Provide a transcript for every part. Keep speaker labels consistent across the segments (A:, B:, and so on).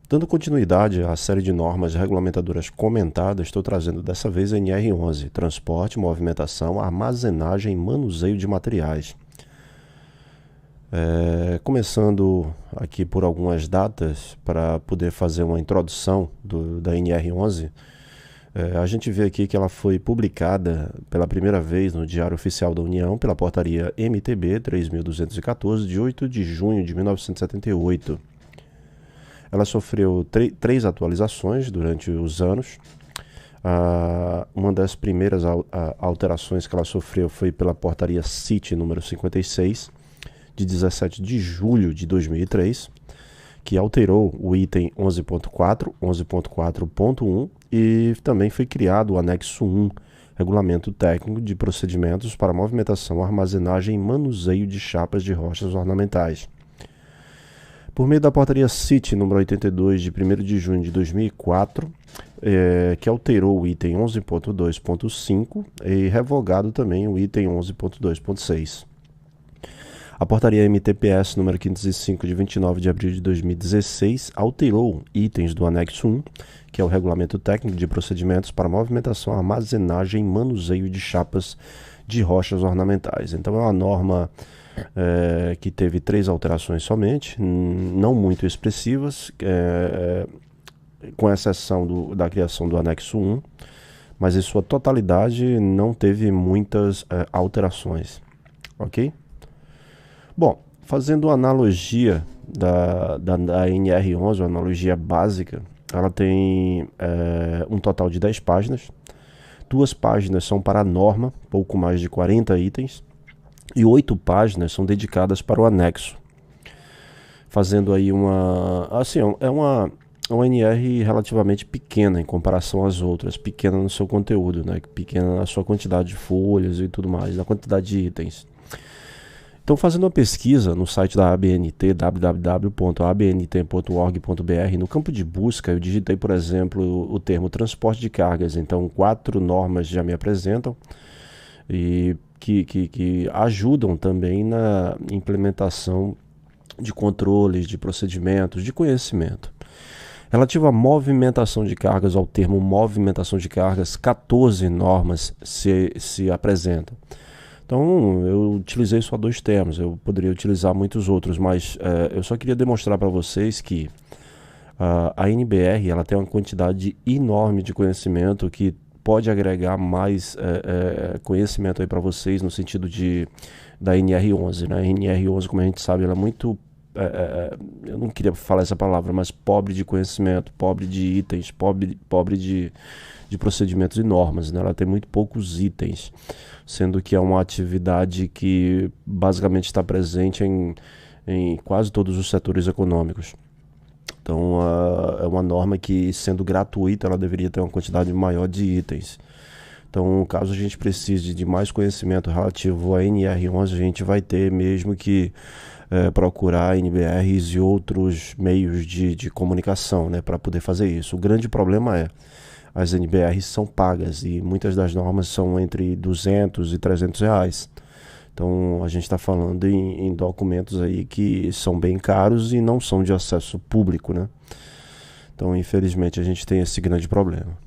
A: Dando continuidade à série de normas regulamentadoras comentadas, estou trazendo dessa vez a NR11, Transporte, Movimentação, Armazenagem e Manuseio de Materiais. Começando aqui por algumas datas, para poder fazer uma introdução da NR11, a gente vê aqui que ela foi publicada pela primeira vez no Diário Oficial da União pela portaria MTB 3214, de 8 de junho de 1978. Ela sofreu três atualizações durante os anos. Uma das primeiras alterações que ela sofreu foi pela portaria CIT número 56, de 17 de julho de 2003, que alterou o item 11.4, 11.4.1 e também foi criado o anexo 1, Regulamento Técnico de Procedimentos para Movimentação, Armazenagem e Manuseio de Chapas de Rochas Ornamentais. Por meio da portaria CIT número 82, de 1º de junho de 2004, que alterou o item 11.2.5 e revogado também o item 11.2.6. A portaria MTPS número 505, de 29 de abril de 2016, alterou itens do anexo 1, que é o Regulamento Técnico de Procedimentos para Movimentação, Armazenagem e Manuseio de Chapas de Rochas Ornamentais. Então é uma norma que teve três alterações somente, não muito expressivas, com exceção da criação do anexo 1, mas em sua totalidade não teve muitas alterações, ok? Bom, fazendo uma analogia da NR11, uma analogia básica, ela tem um total de 10 páginas, 2 páginas são para a norma, pouco mais de 40 itens, e 8 páginas são dedicadas para o anexo, fazendo aí uma NR relativamente pequena em comparação às outras, pequena no seu conteúdo, né? Pequena na sua quantidade de folhas e tudo mais, na quantidade de itens. Então, fazendo uma pesquisa no site da ABNT, www.abnt.org.br, no campo de busca eu digitei, por exemplo, o termo transporte de cargas. Então, 4 normas já me apresentam e que ajudam também na implementação de controles, de procedimentos, de conhecimento. Relativo à movimentação de cargas, ao termo movimentação de cargas, 14 normas se apresentam. Então, eu utilizei só 2 termos, eu poderia utilizar muitos outros, mas eu só queria demonstrar para vocês que a NBR ela tem uma quantidade enorme de conhecimento que pode agregar mais conhecimento aí para vocês no sentido da NR11, né? A NR11, como a gente sabe, ela é muito, eu não queria falar essa palavra, mas pobre de conhecimento, pobre de itens, pobre de procedimentos e normas, né? Ela tem muito poucos itens, sendo que é uma atividade que basicamente está presente em quase todos os setores econômicos. Então, é uma norma que, sendo gratuita, ela deveria ter uma quantidade maior de itens. Então, caso a gente precise de mais conhecimento relativo à NR11, a gente vai ter mesmo que procurar NBRs e outros meios de comunicação, né, para poder fazer isso. O grande problema é as NBRs são pagas e muitas das normas são entre 200 e 300 reais. Então a gente está falando em documentos aí que são bem caros e não são de acesso público, né? Então infelizmente a gente tem esse grande problema.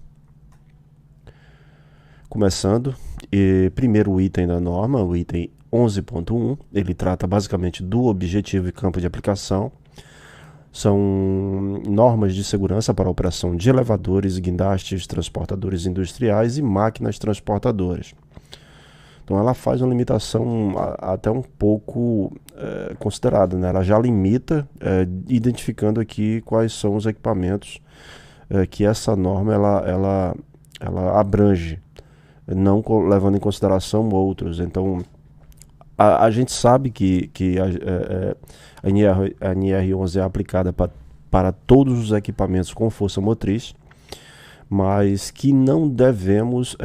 A: Começando, primeiro item da norma, o item 11.1, ele trata basicamente do objetivo e campo de aplicação. São normas de segurança para a operação de elevadores, guindastes, transportadores industriais e máquinas transportadoras. Então ela faz uma limitação até um pouco considerada, né? Ela já limita, identificando aqui quais são os equipamentos que essa norma ela abrange, não levando em consideração outros. Então a gente sabe que a NR11 é aplicada para todos os equipamentos com força motriz, mas que não devemos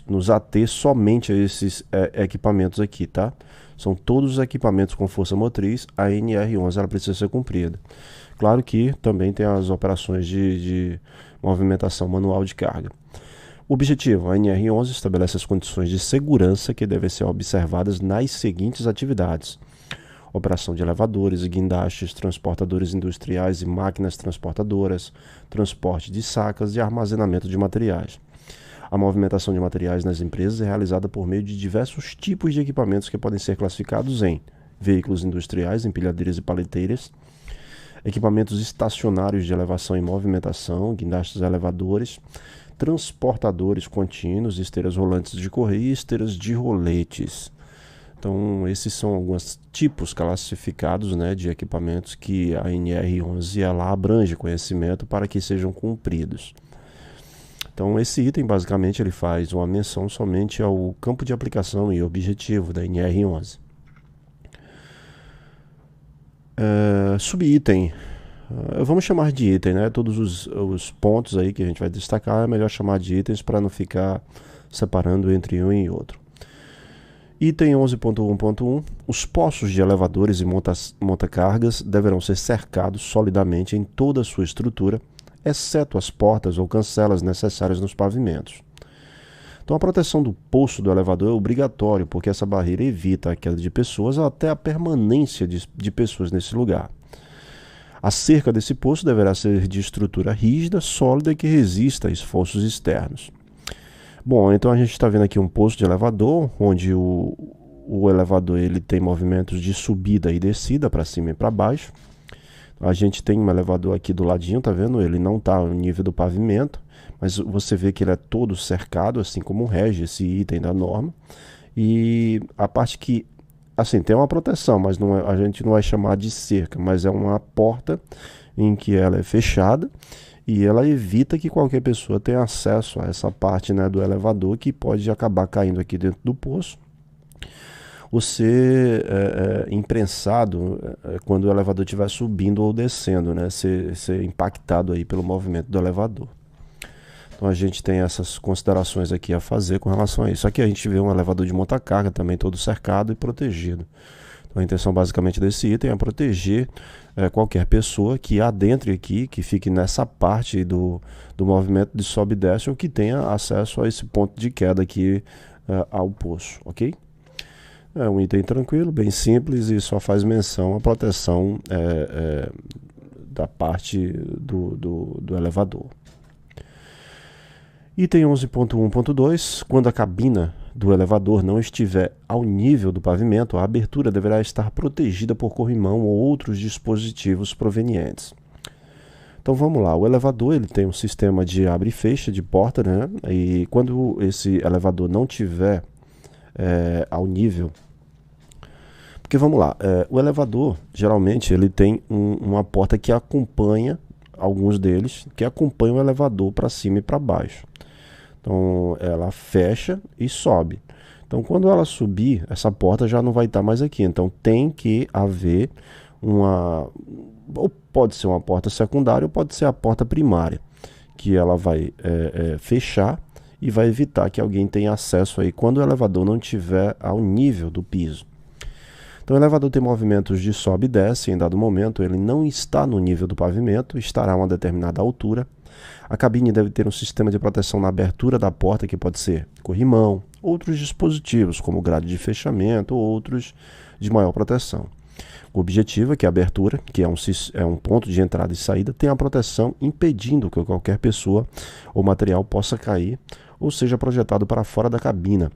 A: nos ater somente a esses equipamentos aqui, tá? São todos os equipamentos com força motriz, a NR11 ela precisa ser cumprida. Claro que também tem as operações de movimentação manual de carga. O objetivo, a NR11 estabelece as condições de segurança que devem ser observadas nas seguintes atividades: operação de elevadores, guindastes, transportadores industriais e máquinas transportadoras, transporte de sacas e armazenamento de materiais. A movimentação de materiais nas empresas é realizada por meio de diversos tipos de equipamentos que podem ser classificados em veículos industriais, empilhadeiras e paleteiras, equipamentos estacionários de elevação e movimentação, guindastes elevadores, transportadores contínuos, esteiras rolantes de correia e esteiras de roletes. Então, esses são alguns tipos classificados, né, de equipamentos que a NR11 ela abrange conhecimento para que sejam cumpridos. Então, esse item, basicamente, ele faz uma menção somente ao campo de aplicação e objetivo da NR11. Subitem. Vamos chamar de item, né? Todos os pontos aí que a gente vai destacar é melhor chamar de itens para não ficar separando entre um e outro. Item 11.1.1. Os postos de elevadores e montacargas deverão ser cercados solidamente em toda a sua estrutura, exceto as portas ou cancelas necessárias nos pavimentos. Então, a proteção do posto do elevador é obrigatório, porque essa barreira evita a queda de pessoas até a permanência de pessoas nesse lugar. A cerca desse posto deverá ser de estrutura rígida, sólida e que resista a esforços externos. Bom, então a gente está vendo aqui um posto de elevador, onde o elevador ele tem movimentos de subida e descida para cima e para baixo. A gente tem um elevador aqui do ladinho, tá vendo? Ele não está no nível do pavimento, mas você vê que ele é todo cercado, assim como rege esse item da norma. E a parte que, assim, tem uma proteção, mas não é, a gente não vai chamar de cerca, mas é uma porta em que ela é fechada e ela evita que qualquer pessoa tenha acesso a essa parte, né, do elevador, que pode acabar caindo aqui dentro do poço ou ser imprensado quando o elevador estiver subindo ou descendo, né, ser impactado aí pelo movimento do elevador. Então a gente tem essas considerações aqui a fazer com relação a isso. Aqui a gente vê um elevador de montacarga também todo cercado e protegido. Então a intenção basicamente desse item é proteger qualquer pessoa que adentre aqui, que fique nessa parte do movimento de sobe e desce ou que tenha acesso a esse ponto de queda aqui ao poço, ok? É um item tranquilo, bem simples e só faz menção à proteção da parte do elevador. Item 11.1.2. Quando a cabina do elevador não estiver ao nível do pavimento, a abertura deverá estar protegida por corrimão ou outros dispositivos provenientes. Então vamos lá, o elevador ele tem um sistema de abre e fecha de porta, né? E quando esse elevador não tiver ao nível... Porque vamos lá, o elevador geralmente ele tem uma porta que acompanha, alguns deles, que acompanham o elevador para cima e para baixo. Então ela fecha e sobe. Então quando ela subir, essa porta já não vai estar mais aqui. Então tem que haver ou pode ser uma porta secundária ou pode ser a porta primária, que ela vai fechar e vai evitar que alguém tenha acesso aí quando o elevador não estiver ao nível do piso. Então o elevador tem movimentos de sobe e desce, em dado momento ele não está no nível do pavimento, estará a uma determinada altura. A cabine deve ter um sistema de proteção na abertura da porta, que pode ser corrimão, outros dispositivos, como grade de fechamento ou outros de maior proteção. O objetivo é que a abertura, que é um ponto de entrada e saída, tenha a proteção impedindo que qualquer pessoa ou material possa cair ou seja projetado para fora da cabina,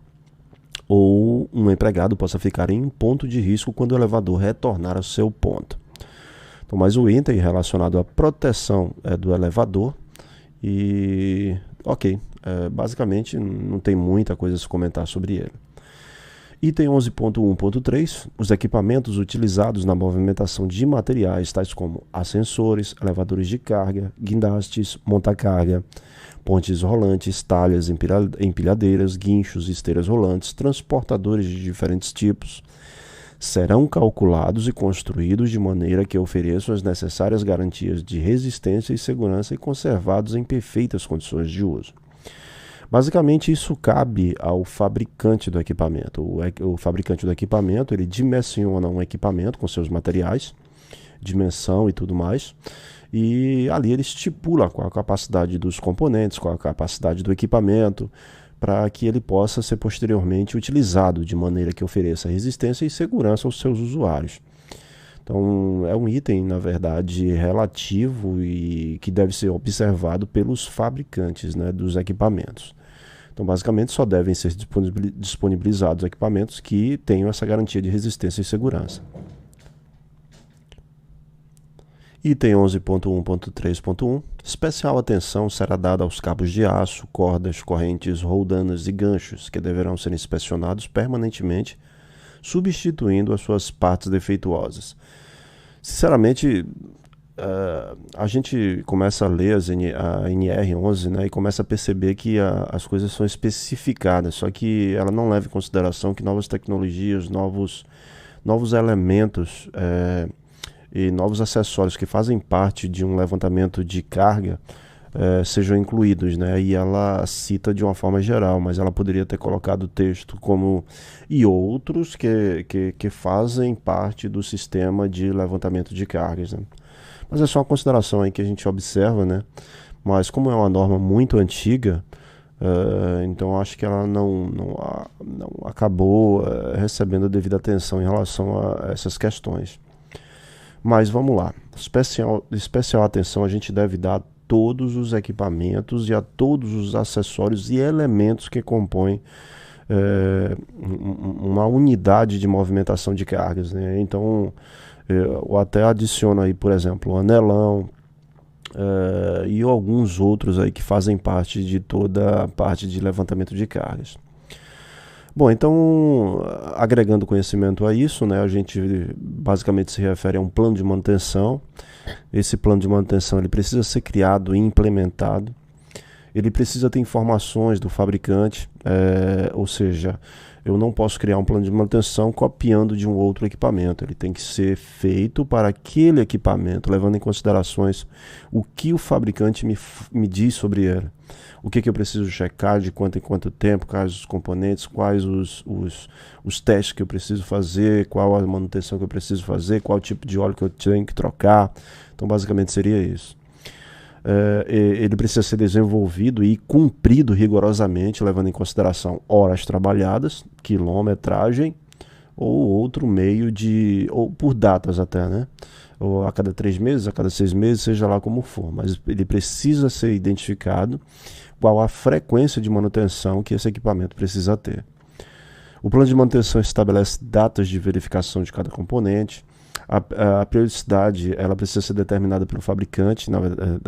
A: ou um empregado possa ficar em um ponto de risco quando o elevador retornar ao seu ponto. Então, mais um item relacionado à proteção do elevador. E ok, basicamente não tem muita coisa a se comentar sobre ele. Item 11.1.3. Os equipamentos utilizados na movimentação de materiais, tais como ascensores, elevadores de carga, guindastes, montacarga, pontes rolantes, talhas, empilhadeiras, guinchos, esteiras rolantes, transportadores de diferentes tipos, serão calculados e construídos de maneira que ofereçam as necessárias garantias de resistência e segurança e conservados em perfeitas condições de uso. Basicamente, isso cabe ao fabricante do equipamento. O fabricante do equipamento, ele dimensiona um equipamento com seus materiais, dimensão e tudo mais, e ali ele estipula qual a capacidade dos componentes, qual a capacidade do equipamento, para que ele possa ser posteriormente utilizado de maneira que ofereça resistência e segurança aos seus usuários. Então, é um item, na verdade, relativo e que deve ser observado pelos fabricantes, né, dos equipamentos. Então, basicamente, só devem ser disponibilizados equipamentos que tenham essa garantia de resistência e segurança. Item 11.1.3.1. Especial atenção será dada aos cabos de aço, cordas, correntes, roldanas e ganchos, que deverão ser inspecionados permanentemente, substituindo as suas partes defeituosas. Sinceramente, a gente começa a ler a NR11, né, e começa a perceber que as coisas são especificadas, só que ela não leva em consideração que novas tecnologias, novos elementos e novos acessórios que fazem parte de um levantamento de carga sejam incluídos, né? E ela cita de uma forma geral, mas ela poderia ter colocado o texto como e outros que fazem parte do sistema de levantamento de cargas, né? Mas é só uma consideração aí que a gente observa, né? Mas como é uma norma muito antiga, então acho que ela não acabou recebendo a devida atenção em relação a essas questões. Mas vamos lá, especial atenção a gente deve dar a todos os equipamentos e a todos os acessórios e elementos que compõem uma unidade de movimentação de cargas, né? Então, eu até adiciono aí, por exemplo, o anelão e alguns outros aí que fazem parte de toda a parte de levantamento de cargas. Bom, então, agregando conhecimento a isso, né, a gente basicamente se refere a um plano de manutenção. Esse plano de manutenção ele precisa ser criado e implementado. Ele precisa ter informações do fabricante, ou seja, eu não posso criar um plano de manutenção copiando de um outro equipamento. Ele tem que ser feito para aquele equipamento, levando em considerações o que o fabricante me diz sobre ele. O que eu preciso checar, de quanto em quanto tempo, quais os componentes, quais os testes que eu preciso fazer, qual a manutenção que eu preciso fazer, qual o tipo de óleo que eu tenho que trocar. Então, basicamente, seria isso. Ele precisa ser desenvolvido e cumprido rigorosamente, levando em consideração horas trabalhadas, quilometragem ou outro meio ou por datas até, né? Ou a cada 3 meses, a cada 6 meses, seja lá como for. Mas ele precisa ser identificado qual a frequência de manutenção que esse equipamento precisa ter. O plano de manutenção estabelece datas de verificação de cada componente. A periodicidade ela precisa ser determinada pelo fabricante, na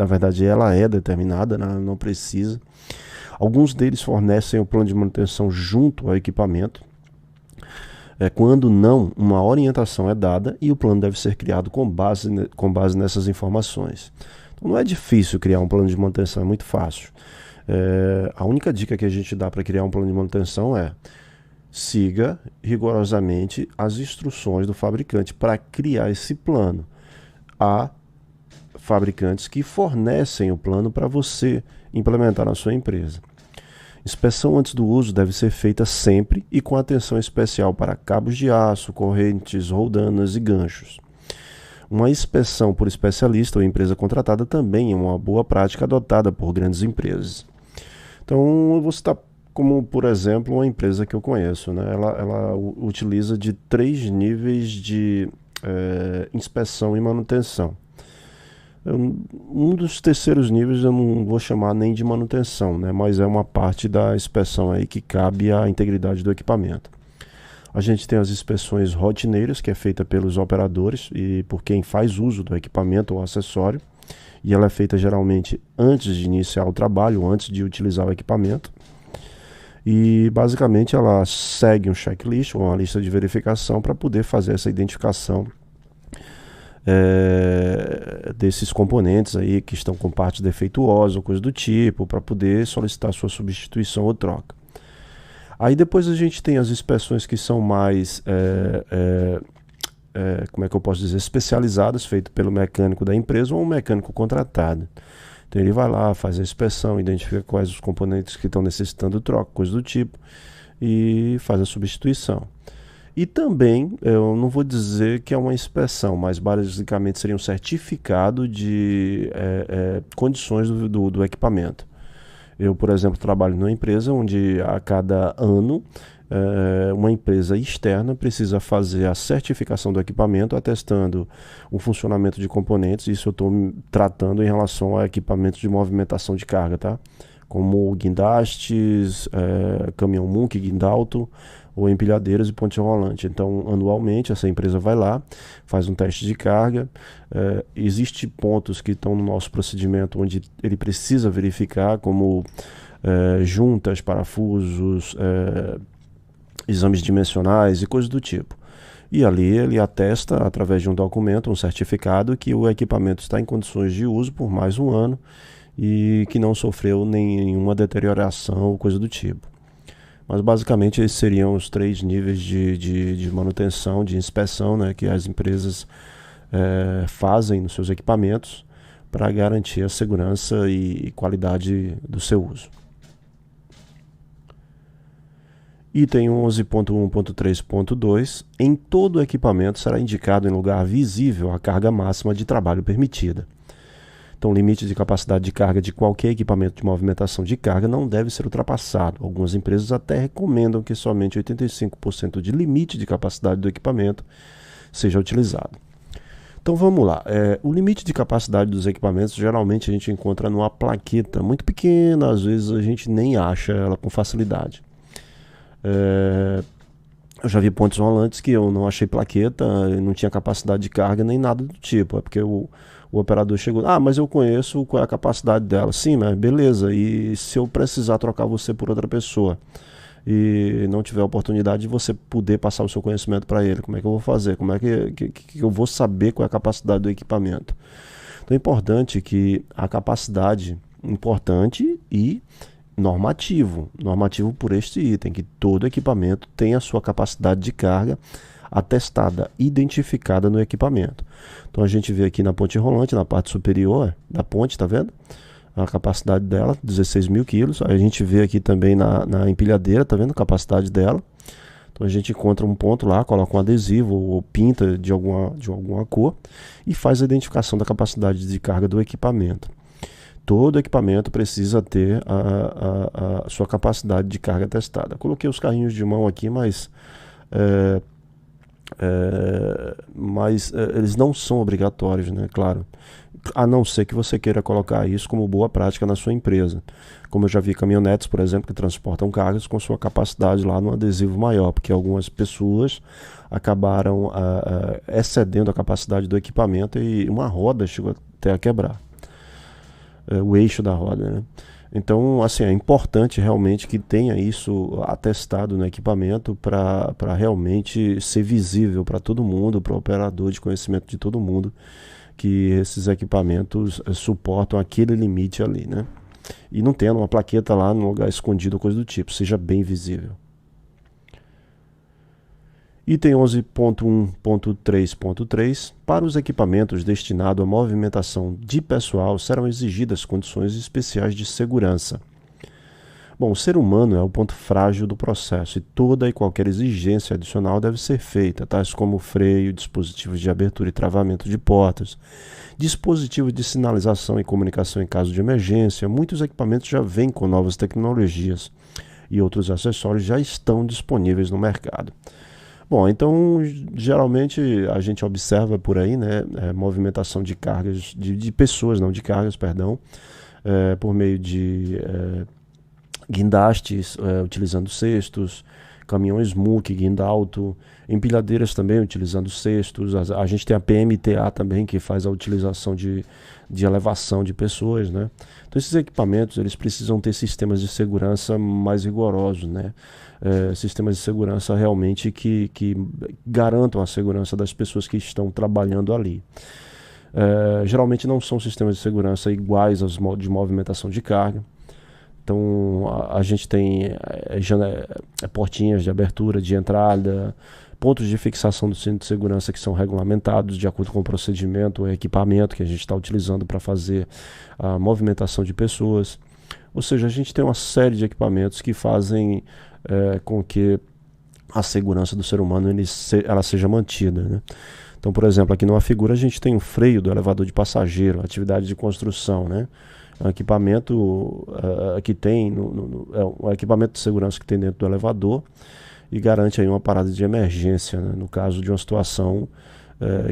A: verdade ela é determinada, né? Não precisa. Alguns deles fornecem o plano de manutenção junto ao equipamento. Quando não, uma orientação é dada e o plano deve ser criado com base nessas informações. Então, não é difícil criar um plano de manutenção, é muito fácil. A única dica que a gente dá para criar um plano de manutenção é siga rigorosamente as instruções do fabricante para criar esse plano. Há fabricantes que fornecem o plano para você implementar na sua empresa. Inspeção antes do uso deve ser feita sempre e com atenção especial para cabos de aço, correntes, roldanas e ganchos. Uma inspeção por especialista ou empresa contratada também é uma boa prática adotada por grandes empresas. Então, eu vou citar como, por exemplo, uma empresa que eu conheço, né? Ela utiliza de 3 níveis de inspeção e manutenção. Um dos terceiros níveis eu não vou chamar nem de manutenção, né? Mas é uma parte da inspeção aí que cabe à integridade do equipamento. A gente tem as inspeções rotineiras, que é feita pelos operadores e por quem faz uso do equipamento ou acessório. E ela é feita geralmente antes de iniciar o trabalho, antes de utilizar o equipamento. E basicamente ela segue um checklist, uma lista de verificação para poder fazer essa identificação desses componentes aí que estão com partes defeituosas ou coisa do tipo, para poder solicitar sua substituição ou troca. Aí depois a gente tem as inspeções que são mais, como é que eu posso dizer, especializadas, feitas pelo mecânico da empresa ou um mecânico contratado. Então ele vai lá, faz a inspeção, identifica quais os componentes que estão necessitando troca, coisa do tipo, e faz a substituição. E também, eu não vou dizer que é uma inspeção, mas basicamente seria um certificado de condições do equipamento. Eu, por exemplo, trabalho numa empresa onde a cada ano uma empresa externa precisa fazer a certificação do equipamento, atestando o funcionamento de componentes. Isso eu estou tratando em relação a equipamentos de movimentação de carga, tá? Como guindastes, caminhão Munk, guindalto, ou empilhadeiras e ponte rolante. Então, anualmente, essa empresa vai lá, faz um teste de carga. Existem pontos que estão no nosso procedimento onde ele precisa verificar, como juntas, parafusos, exames dimensionais e coisas do tipo. E ali ele atesta, através de um documento, um certificado, que o equipamento está em condições de uso por mais um ano e que não sofreu nenhuma deterioração ou coisa do tipo. Mas basicamente esses seriam os 3 níveis de manutenção, de inspeção, né, que as empresas fazem nos seus equipamentos para garantir a segurança e qualidade do seu uso. Item 11.1.3.2. Em todo equipamento será indicado em lugar visível a carga máxima de trabalho permitida. Então, o limite de capacidade de carga de qualquer equipamento de movimentação de carga não deve ser ultrapassado. Algumas empresas até recomendam que somente 85% de limite de capacidade do equipamento seja utilizado. Então vamos lá. O limite de capacidade dos equipamentos geralmente a gente encontra numa plaqueta muito pequena, às vezes a gente nem acha ela com facilidade. Eu já vi pontes rolantes que eu não achei plaqueta, não tinha capacidade de carga nem nada do tipo. É porque o operador chegou, mas eu conheço qual é a capacidade dela. Sim, mas beleza, e se eu precisar trocar você por outra pessoa e não tiver a oportunidade de você poder passar o seu conhecimento para ele, como é que eu vou fazer? Como é que eu vou saber qual é a capacidade do equipamento? Então é importante que a capacidade, importante e normativo por este item, que todo equipamento tem a sua capacidade de carga atestada, identificada no equipamento. Então a gente vê aqui na ponte rolante, na parte superior da ponte, tá vendo? A capacidade dela, 16 mil quilos. Aí a gente vê aqui também na empilhadeira, tá vendo a capacidade dela? Então a gente encontra um ponto lá, coloca um adesivo ou pinta de alguma cor e faz a identificação da capacidade de carga do equipamento. Todo equipamento precisa ter a sua capacidade de carga testada. Coloquei os carrinhos de mão aqui, mas eles não são obrigatórios, né? Claro, a não ser que você queira colocar isso como boa prática na sua empresa. Como eu já vi caminhonetes, por exemplo, que transportam cargas com sua capacidade lá no adesivo maior, porque algumas pessoas acabaram excedendo a capacidade do equipamento e uma roda chegou até a quebrar. O eixo da roda, né? Então, assim, é importante realmente que tenha isso atestado no equipamento para realmente ser visível para todo mundo, para o operador de conhecimento de todo mundo, que esses equipamentos suportam aquele limite ali, né? E não tendo uma plaqueta lá no lugar escondido ou coisa do tipo, seja bem visível. Item 11.1.3.3. Para os equipamentos destinados à movimentação de pessoal, serão exigidas condições especiais de segurança. Bom, o ser humano é o ponto frágil do processo e toda e qualquer exigência adicional deve ser feita, tais como freio, dispositivos de abertura e travamento de portas, dispositivos de sinalização e comunicação em caso de emergência. Muitos equipamentos já vêm com novas tecnologias e outros acessórios já estão disponíveis no mercado. Bom, então geralmente a gente observa por aí, né, movimentação de cargas, de pessoas, não de cargas, perdão, por meio de guindastes, utilizando cestos, caminhões Munk, guindalto, empilhadeiras também utilizando cestos. A gente tem a PMTA também, que faz a utilização de elevação de pessoas, né? Então esses equipamentos eles precisam ter sistemas de segurança mais rigorosos, né? Sistemas de segurança realmente que garantam a segurança das pessoas que estão trabalhando ali. Geralmente não são sistemas de segurança iguais aos de movimentação de carga. Então a gente tem portinhas de abertura, de entrada, pontos de fixação do cinto de segurança que são regulamentados de acordo com o procedimento ou equipamento que a gente está utilizando para fazer a movimentação de pessoas. Ou seja, a gente tem uma série de equipamentos que fazem com que a segurança do ser humano ela seja mantida, né? Então, por exemplo, aqui numa figura a gente tem um freio do elevador de passageiro, atividade de construção, né? É um equipamento que tem, é um equipamento de segurança que tem dentro do elevador e garante aí uma parada de emergência, né, no caso de uma situação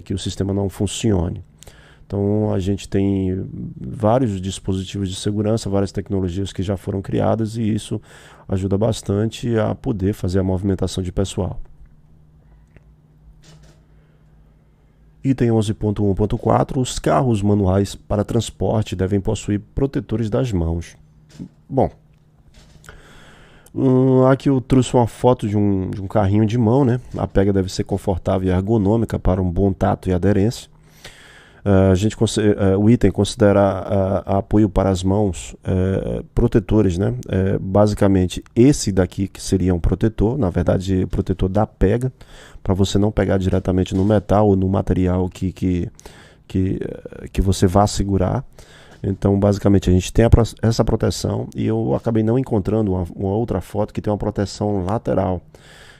A: que o sistema não funcione. Então a gente tem vários dispositivos de segurança, várias tecnologias que já foram criadas e isso ajuda bastante a poder fazer a movimentação de pessoal. Item 11.1.4, os carros manuais para transporte devem possuir protetores das mãos. Bom, aqui eu trouxe uma foto de um carrinho de mão, né? A pega deve ser confortável e ergonômica para um bom tato e aderência. O item considera apoio para as mãos protetores, né? Basicamente esse daqui que seria um protetor, na verdade protetor da pega, para você não pegar diretamente no metal ou no material que você vá segurar. Então basicamente a gente tem essa proteção e eu acabei não encontrando uma outra foto que tem uma proteção lateral.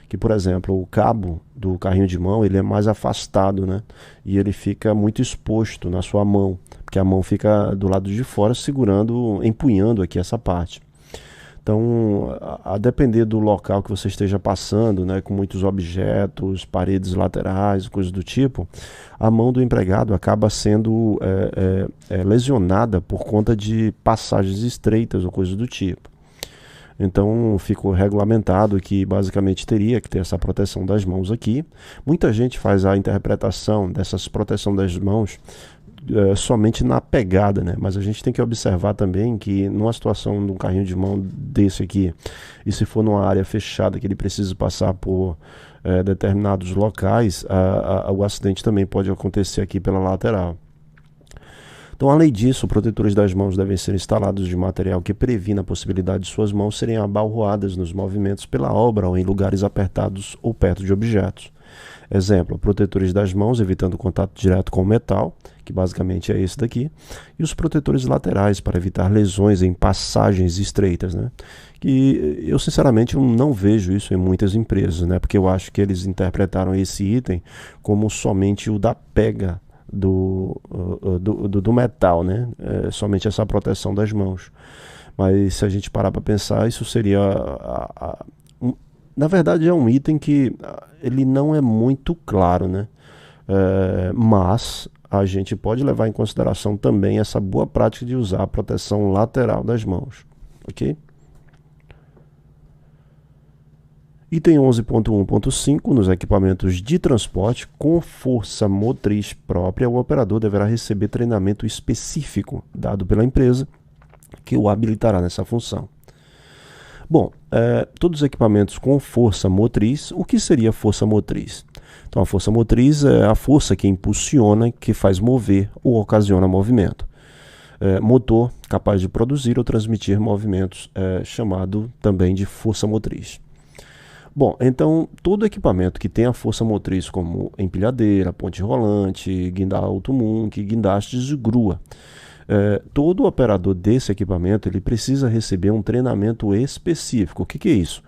A: Que, por exemplo, o cabo do carrinho de mão ele é mais afastado, né? E ele fica muito exposto na sua mão, porque a mão fica do lado de fora segurando, empunhando aqui essa parte. Então, a depender do local que você esteja passando, né, com muitos objetos, paredes laterais, coisas do tipo, a mão do empregado acaba sendo lesionada por conta de passagens estreitas ou coisas do tipo. Então ficou regulamentado que basicamente teria que ter essa proteção das mãos aqui. Muita gente faz a interpretação dessas proteção das mãos somente na pegada, né? Mas a gente tem que observar também que numa situação de um carrinho de mão desse aqui, e se for numa área fechada que ele precisa passar por determinados locais, o acidente também pode acontecer aqui pela lateral. Então, além disso, protetores das mãos devem ser instalados de material que previna a possibilidade de suas mãos serem abalroadas nos movimentos pela obra ou em lugares apertados ou perto de objetos. Exemplo, protetores das mãos evitando contato direto com o metal, que basicamente é esse daqui, e os protetores laterais para evitar lesões em passagens estreitas, né? Que eu sinceramente não vejo isso em muitas empresas, né? Porque eu acho que eles interpretaram esse item como somente o da pega do metal, né? Somente essa proteção das mãos. Mas se a gente parar para pensar, isso seria na verdade é um item que ele não é muito claro, né? Mas a gente pode levar em consideração também essa boa prática de usar a proteção lateral das mãos, ok? Item 11.1.5, nos equipamentos de transporte com força motriz própria, o operador deverá receber treinamento específico dado pela empresa que o habilitará nessa função. Bom, todos os equipamentos com força motriz, o que seria força motriz? Então a força motriz é a força que impulsiona, que faz mover ou ocasiona movimento. Motor capaz de produzir ou transmitir movimentos, chamado também de força motriz. Bom, então todo equipamento que tem a força motriz como empilhadeira, ponte rolante, guindal automunk, guindastes e grua, todo operador desse equipamento ele precisa receber um treinamento específico. O que é isso?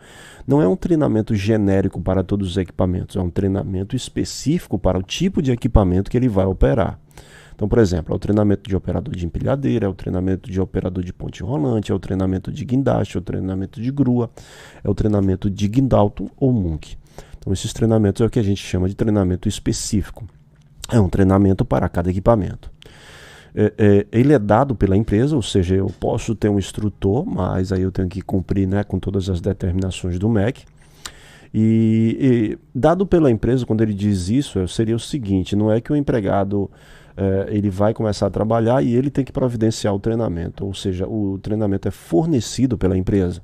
A: Não é um treinamento genérico para todos os equipamentos, é um treinamento específico para o tipo de equipamento que ele vai operar. Então, por exemplo, é o treinamento de operador de empilhadeira, é o treinamento de operador de ponte rolante, é o treinamento de guindaste, é o treinamento de grua, é o treinamento de guindalto ou munk. Então, esses treinamentos é o que a gente chama de treinamento específico. É um treinamento para cada equipamento. Ele é dado pela empresa, ou seja, eu posso ter um instrutor, mas aí eu tenho que cumprir, né, com todas as determinações do MEC. E dado pela empresa, quando ele diz isso, seria o seguinte, não é que o empregado ele vai começar a trabalhar e ele tem que providenciar o treinamento, ou seja, o treinamento é fornecido pela empresa.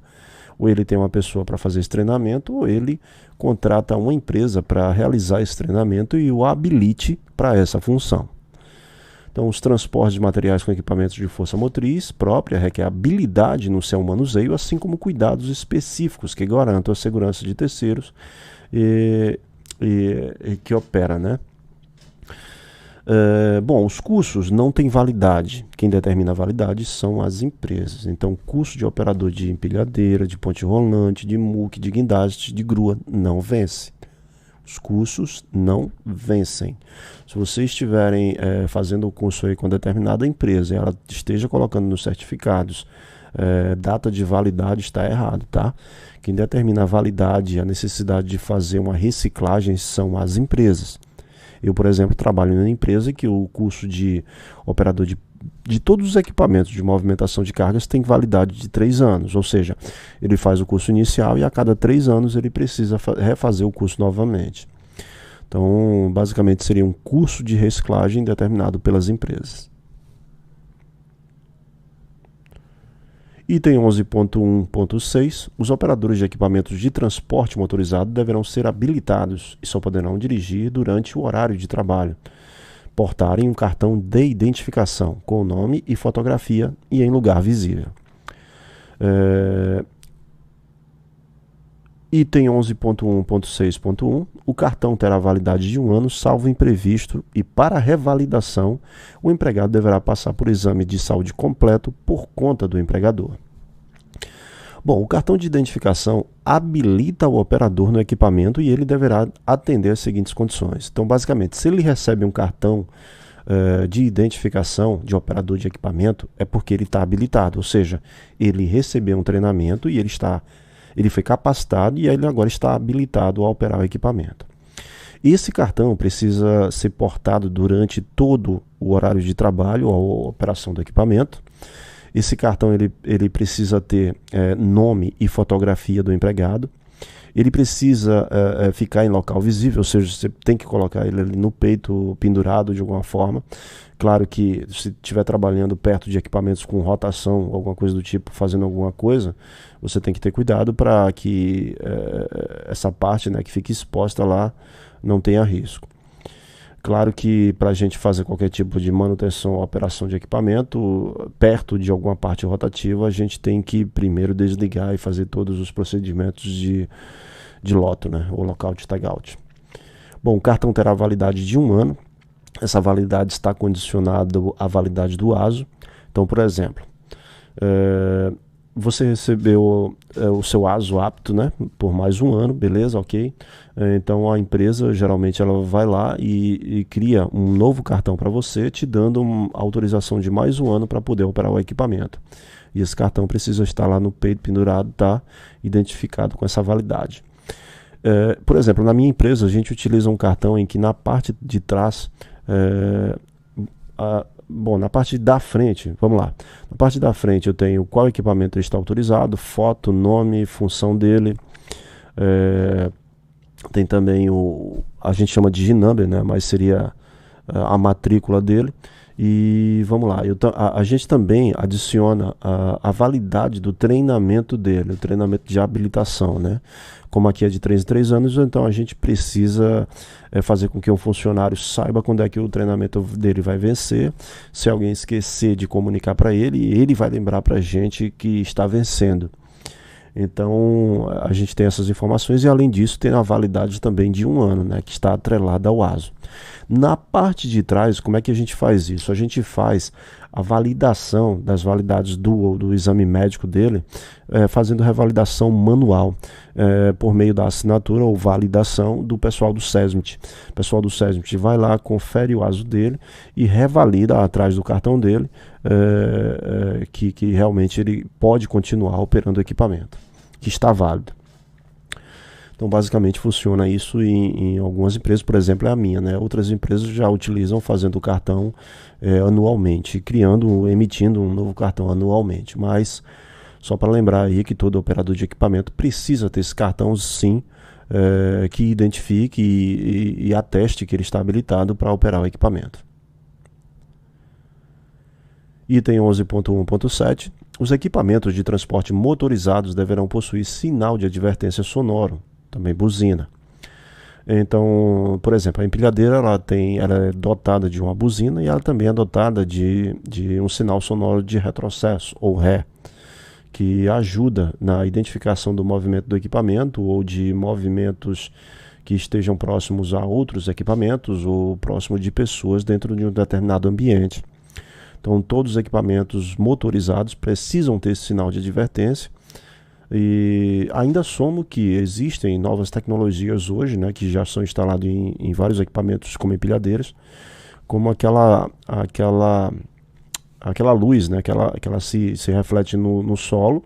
A: Ou ele tem uma pessoa para fazer esse treinamento, ou ele contrata uma empresa para realizar esse treinamento e o habilite para essa função. Então, os transportes de materiais com equipamentos de força motriz própria requer habilidade no seu manuseio, assim como cuidados específicos que garantam a segurança de terceiros e que opera, né? Bom, os cursos não têm validade. Quem determina a validade são as empresas. Então, curso de operador de empilhadeira, de ponte rolante, de muque, de guindaste, de grua, não vence. Os cursos não vencem. Se vocês estiverem fazendo o curso aí com determinada empresa e ela esteja colocando nos certificados data de validade, está errado, tá? Quem determina a validade e a necessidade de fazer uma reciclagem são as empresas. Eu, por exemplo, trabalho em uma empresa que o curso de operador de todos os equipamentos de movimentação de cargas tem validade de 3 anos, ou seja, ele faz o curso inicial e a cada 3 anos ele precisa refazer o curso novamente. Então, basicamente seria um curso de reciclagem determinado pelas empresas. Item 11.1.6. Os operadores de equipamentos de transporte motorizado deverão ser habilitados e só poderão dirigir durante o horário de trabalho. Portarem um cartão de identificação com nome e fotografia e em lugar visível. Item 11.1.6.1. O cartão terá validade de 1 ano, salvo imprevisto, e para revalidação, o empregado deverá passar por exame de saúde completo por conta do empregador. Bom, o cartão de identificação habilita o operador no equipamento e ele deverá atender as seguintes condições. Então, basicamente, se ele recebe um cartão de identificação de operador de equipamento, é porque ele está habilitado, ou seja, ele recebeu um treinamento e ele foi capacitado e ele agora está habilitado a operar o equipamento. Esse cartão precisa ser portado durante todo o horário de trabalho ou a operação do equipamento. Esse cartão ele precisa ter nome e fotografia do empregado. Ele precisa ficar em local visível, ou seja, você tem que colocar ele ali no peito, pendurado de alguma forma. Claro que se estiver trabalhando perto de equipamentos com rotação, alguma coisa do tipo, fazendo alguma coisa, você tem que ter cuidado para que essa parte, né, que fique exposta lá não tenha risco. Claro que para a gente fazer qualquer tipo de manutenção ou operação de equipamento, perto de alguma parte rotativa, a gente tem que primeiro desligar e fazer todos os procedimentos de loto, né, ou lockout e tagout. Bom, o cartão terá validade de 1 ano. Essa validade está condicionada à validade do ASO. Então, por exemplo, você recebeu o seu ASO apto, né, por mais 1 ano, beleza, ok. Então a empresa geralmente ela vai lá e cria um novo cartão para você, te dando uma autorização de mais 1 ano para poder operar o equipamento. E esse cartão precisa estar lá no peito pendurado, tá identificado com essa validade. Por exemplo, na minha empresa a gente utiliza um cartão em que na parte de trás, na parte da frente, vamos lá. Na parte da frente eu tenho qual equipamento está autorizado, foto, nome, função dele. Tem também a gente chama de G-Number, né, mas seria a matrícula dele. E vamos lá, a gente também adiciona a validade do treinamento dele, o treinamento de habilitação, né? Como aqui é de 3 em 3 anos, então a gente precisa fazer com que o funcionário saiba quando é que o treinamento dele vai vencer. Se alguém esquecer de comunicar para ele, ele vai lembrar para a gente que está vencendo. Então a gente tem essas informações e além disso tem a validade também de 1 ano, né, que está atrelada ao ASO. Na parte de trás, como é que a gente faz isso? A gente faz a validação das validades do exame médico dele, fazendo revalidação manual, por meio da assinatura ou validação do pessoal do SESMIT. O pessoal do SESMIT vai lá, confere o ASO dele e revalida atrás do cartão dele que realmente ele pode continuar operando o equipamento, que está válido. Então, basicamente, funciona isso em algumas empresas, por exemplo, é a minha, né? Outras empresas já utilizam fazendo o cartão anualmente, emitindo um novo cartão anualmente. Mas, só para lembrar aí que todo operador de equipamento precisa ter esse cartão, sim, que identifique e ateste que ele está habilitado para operar o equipamento. Item 11.1.7. Os equipamentos de transporte motorizados deverão possuir sinal de advertência sonoro, também buzina. Então, por exemplo, a empilhadeira ela é dotada de uma buzina e ela também é dotada de um sinal sonoro de retrocesso, ou ré, que ajuda na identificação do movimento do equipamento ou de movimentos que estejam próximos a outros equipamentos ou próximo de pessoas dentro de um determinado ambiente. Então, todos os equipamentos motorizados precisam ter esse sinal de advertência. E ainda somo que existem novas tecnologias hoje, né, que já são instaladas em vários equipamentos como empilhadeiras, como aquela luz, né, que ela se reflete no solo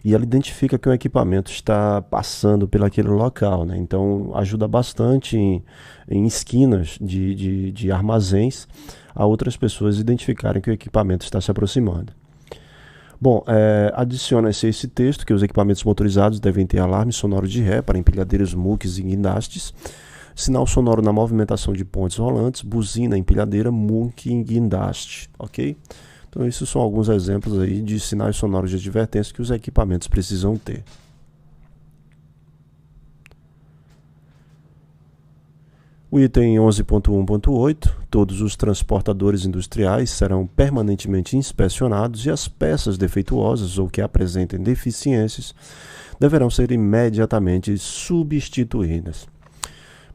A: e ela identifica que o equipamento está passando por aquele local, né? Então ajuda bastante em esquinas de armazéns a outras pessoas identificarem que o equipamento está se aproximando. Bom, adiciona-se esse texto que os equipamentos motorizados devem ter alarme sonoro de ré para empilhadeiras, muques e guindastes, sinal sonoro na movimentação de pontes rolantes, buzina, empilhadeira, muque e guindaste, ok? Então esses são alguns exemplos aí de sinais sonoros de advertência que os equipamentos precisam ter. O item 11.1.8, todos os transportadores industriais serão permanentemente inspecionados e as peças defeituosas ou que apresentem deficiências deverão ser imediatamente substituídas.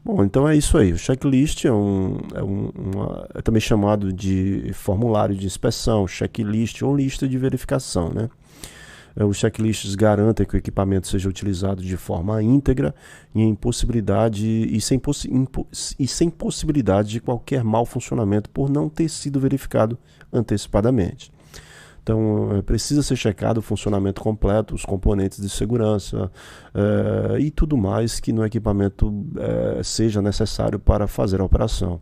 A: Bom, então é isso aí. O checklist é também chamado de formulário de inspeção, checklist ou lista de verificação, né? Os checklists garantem que o equipamento seja utilizado de forma íntegra e sem possibilidade de qualquer mau funcionamento por não ter sido verificado antecipadamente. Então, precisa ser checado o funcionamento completo, os componentes de segurança e tudo mais que no equipamento seja necessário para fazer a operação.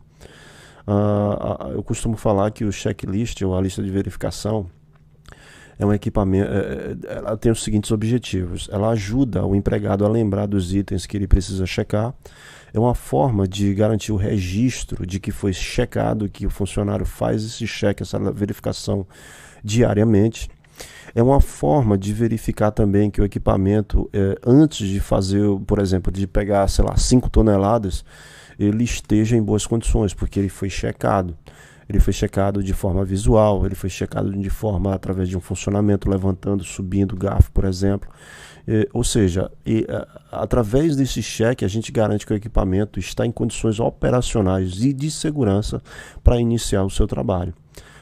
A: Eu costumo falar que o checklist, ou a lista de verificação, é um equipamento, ela tem os seguintes objetivos. Ela ajuda o empregado a lembrar dos itens que ele precisa checar. É uma forma de garantir o registro de que foi checado, que o funcionário faz esse cheque, essa verificação diariamente. É uma forma de verificar também que o equipamento, antes de fazer, por exemplo, de pegar, sei lá, 5 toneladas, ele esteja em boas condições, porque ele foi checado. Ele foi checado de forma visual, ele foi checado de forma através de um funcionamento, levantando, subindo o garfo, por exemplo. Ou seja, através desse cheque a gente garante que o equipamento está em condições operacionais e de segurança para iniciar o seu trabalho.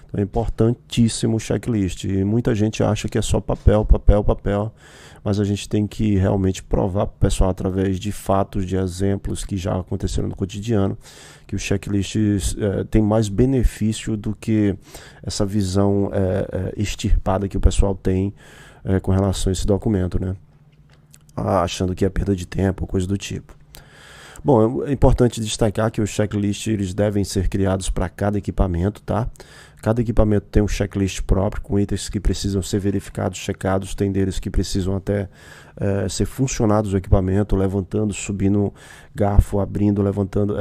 A: Então é importantíssimo o checklist. E muita gente acha que é só papel, papel, papel, mas a gente tem que realmente provar para o pessoal através de fatos, de exemplos que já aconteceram no cotidiano, que o checklist tem mais benefício do que essa visão extirpada que o pessoal tem com relação a esse documento, né? Achando que é perda de tempo, coisa do tipo. Bom, é importante destacar que os checklists eles devem ser criados para cada equipamento, tá? Cada equipamento tem um checklist próprio, com itens que precisam ser verificados, checados, tem deles que precisam até ser funcionados o equipamento, levantando, subindo garfo, abrindo, levantando,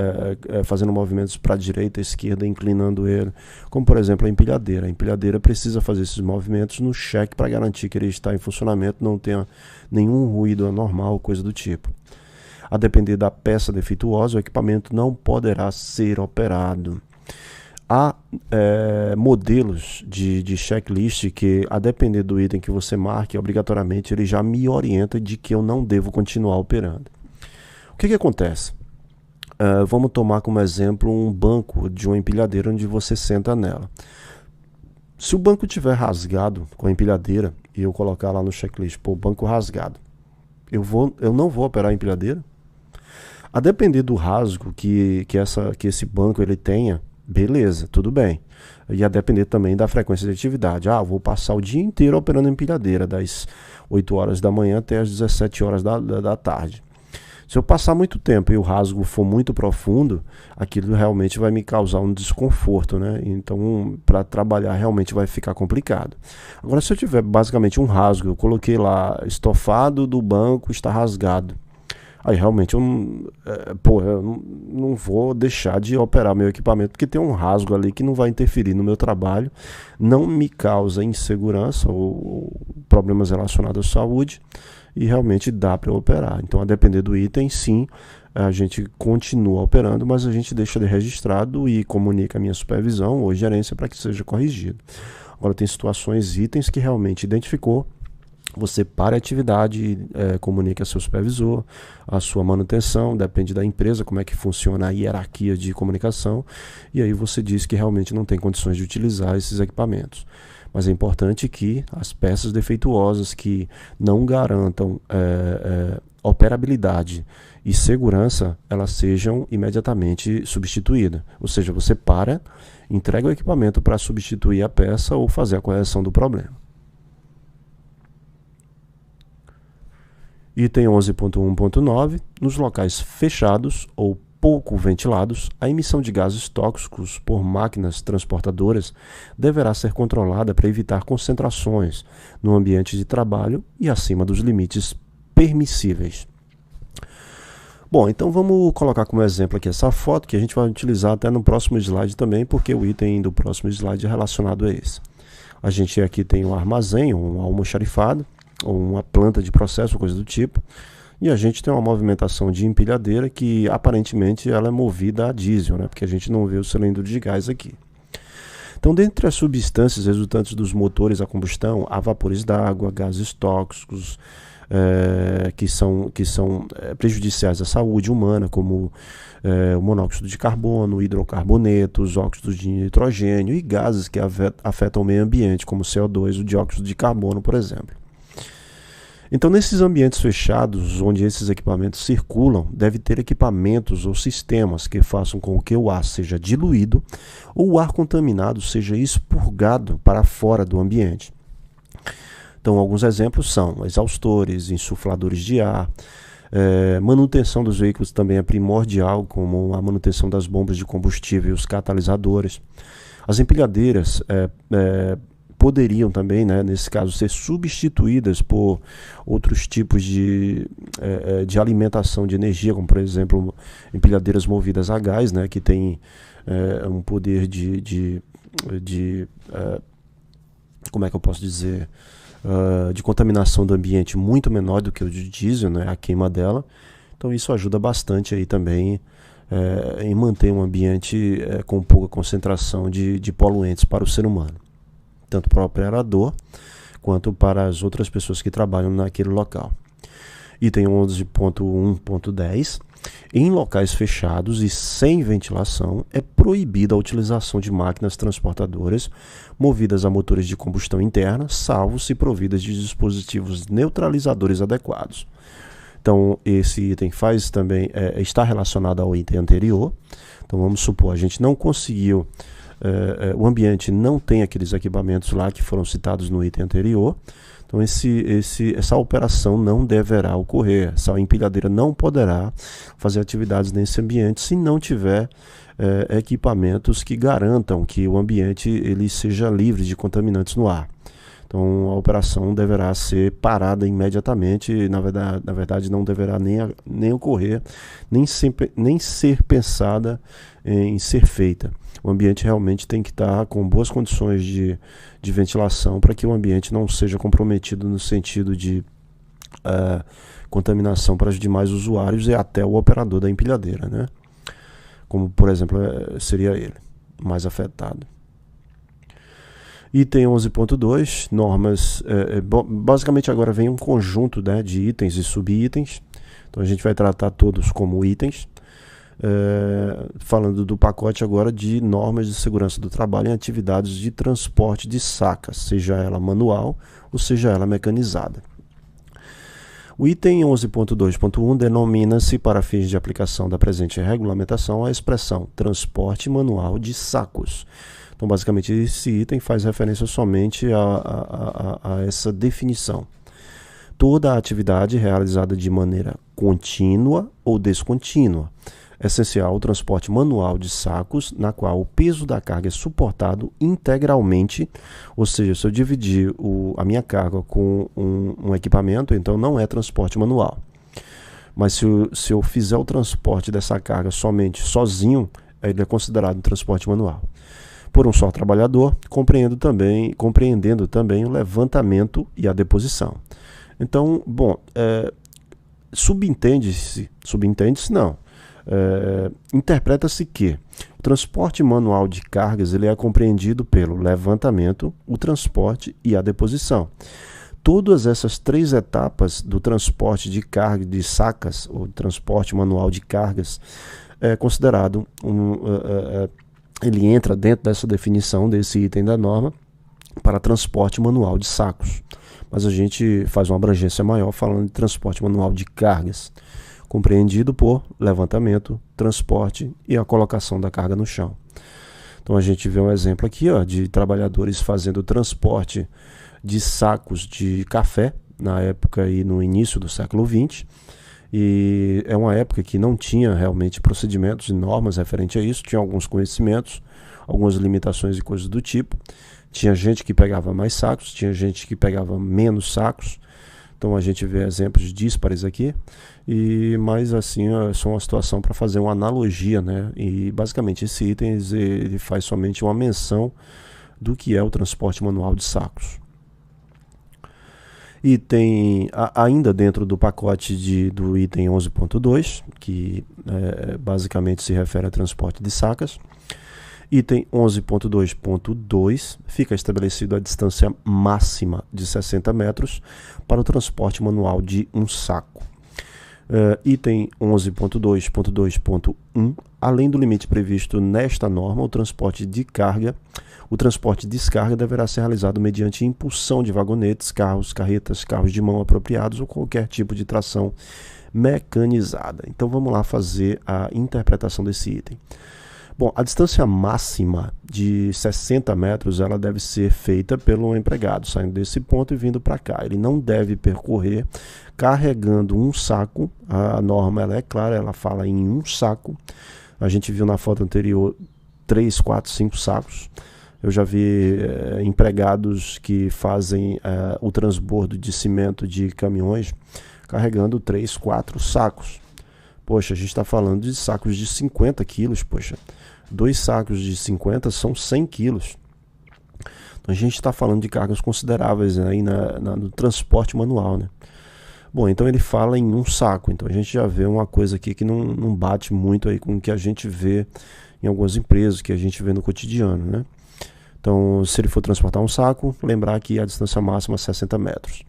A: fazendo movimentos para a direita, esquerda, inclinando ele, como por exemplo a empilhadeira. A empilhadeira precisa fazer esses movimentos no check para garantir que ele está em funcionamento, não tenha nenhum ruído anormal, coisa do tipo. A depender da peça defeituosa, o equipamento não poderá ser operado. Há modelos de checklist que, a depender do item que você marque, obrigatoriamente ele já me orienta de que eu não devo continuar operando. O que acontece? Vamos tomar como exemplo um banco de uma empilhadeira onde você senta nela. Se o banco estiver rasgado com a empilhadeira e eu colocar lá no checklist, pô, banco rasgado, eu não vou operar a empilhadeira? A depender do rasgo que esse banco ele tenha, beleza, tudo bem. E a depender também da frequência de atividade. Vou passar o dia inteiro operando empilhadeira, das 8 horas da manhã até as 17 horas da tarde. Se eu passar muito tempo e o rasgo for muito profundo, aquilo realmente vai me causar um desconforto, né? Então, para trabalhar realmente vai ficar complicado. Agora, se eu tiver basicamente um rasgo, eu coloquei lá, estofado do banco está rasgado. Aí realmente eu não vou deixar de operar meu equipamento, porque tem um rasgo ali que não vai interferir no meu trabalho, não me causa insegurança ou problemas relacionados à saúde, e realmente dá para eu operar. Então, a depender do item, sim, a gente continua operando, mas a gente deixa de registrado e comunica a minha supervisão ou gerência para que seja corrigido. Agora, tem situações, itens que realmente identificou, você para a atividade, comunica a seu supervisor, a sua manutenção, depende da empresa, como é que funciona a hierarquia de comunicação, e aí você diz que realmente não tem condições de utilizar esses equipamentos. mas é importante que as peças defeituosas que não garantam operabilidade e segurança, elas sejam imediatamente substituídas. Ou seja, você para, entrega o equipamento para substituir a peça ou fazer a correção do problema. Item 11.1.9, nos locais fechados ou pouco ventilados, a emissão de gases tóxicos por máquinas transportadoras deverá ser controlada para evitar concentrações no ambiente de trabalho e acima dos limites permissíveis. Bom, então vamos colocar como exemplo aqui essa foto, que a gente vai utilizar até no próximo slide também, porque o item do próximo slide é relacionado a esse. A gente aqui tem um armazém, um almoxarifado, ou uma planta de processo, coisa do tipo, e a gente tem uma movimentação de empilhadeira que aparentemente ela é movida a diesel, né? Porque a gente não vê o cilindro de gás aqui. Então, dentre as substâncias resultantes dos motores a combustão, há vapores d'água, gases tóxicos, que são prejudiciais à saúde humana, como o monóxido de carbono, hidrocarbonetos, óxidos de nitrogênio e gases que afetam o meio ambiente, como o CO2, o dióxido de carbono, por exemplo. Então, nesses ambientes fechados, onde esses equipamentos circulam, deve ter equipamentos ou sistemas que façam com que o ar seja diluído ou o ar contaminado seja expurgado para fora do ambiente. Então, alguns exemplos são exaustores, insufladores de ar, manutenção dos veículos também é primordial, como a manutenção das bombas de combustível e os catalisadores. As empilhadeiras poderiam também, né, nesse caso, ser substituídas por outros tipos de alimentação de energia, como por exemplo empilhadeiras movidas a gás, né, que tem um poder como é que eu posso dizer, de contaminação do ambiente muito menor do que o de diesel, né, a queima dela. Então isso ajuda bastante aí também em manter um ambiente com pouca concentração de poluentes para o ser humano, tanto para o operador quanto para as outras pessoas que trabalham naquele local. Item 11.1.10. Em locais fechados e sem ventilação, é proibida a utilização de máquinas transportadoras movidas a motores de combustão interna, salvo se providas de dispositivos neutralizadores adequados. Então, esse item está relacionado ao item anterior. Então, vamos supor, a gente não conseguiu, o ambiente não tem aqueles equipamentos lá que foram citados no item anterior. Então, essa operação não deverá ocorrer. Essa empilhadeira não poderá fazer atividades nesse ambiente se não tiver equipamentos que garantam que o ambiente ele seja livre de contaminantes no ar. Então, a operação deverá ser parada imediatamente. E, na verdade, não deverá nem ocorrer, nem ser pensada em ser feita. O ambiente realmente tem que estar com boas condições de ventilação para que o ambiente não seja comprometido no sentido de contaminação para os demais usuários e até o operador da empilhadeira, né? Como, por exemplo, seria ele mais afetado. Item 11.2, normas. Basicamente agora vem um conjunto, né, de itens e subitens. Então a gente vai tratar todos como itens. Falando do pacote agora de normas de segurança do trabalho em atividades de transporte de sacas, seja ela manual ou seja ela mecanizada. O item 11.2.1 denomina-se, para fins de aplicação da presente regulamentação, a expressão transporte manual de sacos. Então, basicamente, esse item faz referência somente a essa definição. Toda a atividade realizada de maneira contínua ou descontínua. Essencial o transporte manual de sacos, na qual o peso da carga é suportado integralmente, ou seja, se eu dividir a minha carga com um equipamento, então não é transporte manual. Mas se eu fizer o transporte dessa carga sozinho, ele é considerado um transporte manual. Por um só trabalhador, compreendendo também o levantamento e a deposição. Então, bom, subentende-se não. Interpreta-se que o transporte manual de cargas ele é compreendido pelo levantamento, o transporte e a deposição. Todas essas três etapas do transporte de carga de sacas, ou transporte manual de cargas, é considerado ele entra dentro dessa definição desse item da norma para transporte manual de sacos. Mas a gente faz uma abrangência maior falando de transporte manual de cargas, compreendido por levantamento, transporte e a colocação da carga no chão. Então a gente vê um exemplo aqui, ó, de trabalhadores fazendo transporte de sacos de café, na época e no início do século XX, e é uma época que não tinha realmente procedimentos e normas referente a isso, tinha alguns conhecimentos, algumas limitações e coisas do tipo. Tinha gente que pegava mais sacos, tinha gente que pegava menos sacos. Então a gente vê exemplos díspares aqui, mas assim é só uma situação para fazer uma analogia, né? E basicamente esse item ele faz somente uma menção do que é o transporte manual de sacos. E tem ainda dentro do pacote do item 11.2, que basicamente se refere a transporte de sacas. Item 11.2.2 fica estabelecido a distância máxima de 60 metros para o transporte manual de um saco. Item 11.2.2.1, além do limite previsto nesta norma, o transporte de descarga deverá ser realizado mediante impulsão de vagonetes, carros, carretas, carros de mão apropriados ou qualquer tipo de tração mecanizada. Então vamos lá fazer a interpretação desse item. Bom, a distância máxima de 60 metros ela deve ser feita pelo empregado, saindo desse ponto e vindo para cá. Ele não deve percorrer carregando um saco. A norma ela é clara, ela fala em um saco. A gente viu na foto anterior 3, 4, 5 sacos. Eu já vi empregados que fazem o transbordo de cimento de caminhões carregando 3, 4 sacos. Poxa, a gente está falando de sacos de 50 quilos, poxa. 2 sacos de 50 são 100 quilos. Então a gente está falando de cargas consideráveis aí no transporte manual, né? Bom, então ele fala em um saco. Então a gente já vê uma coisa aqui que não bate muito aí com o que a gente vê em algumas empresas, que a gente vê no cotidiano, né? Então, se ele for transportar um saco, lembrar que a distância máxima é 60 metros.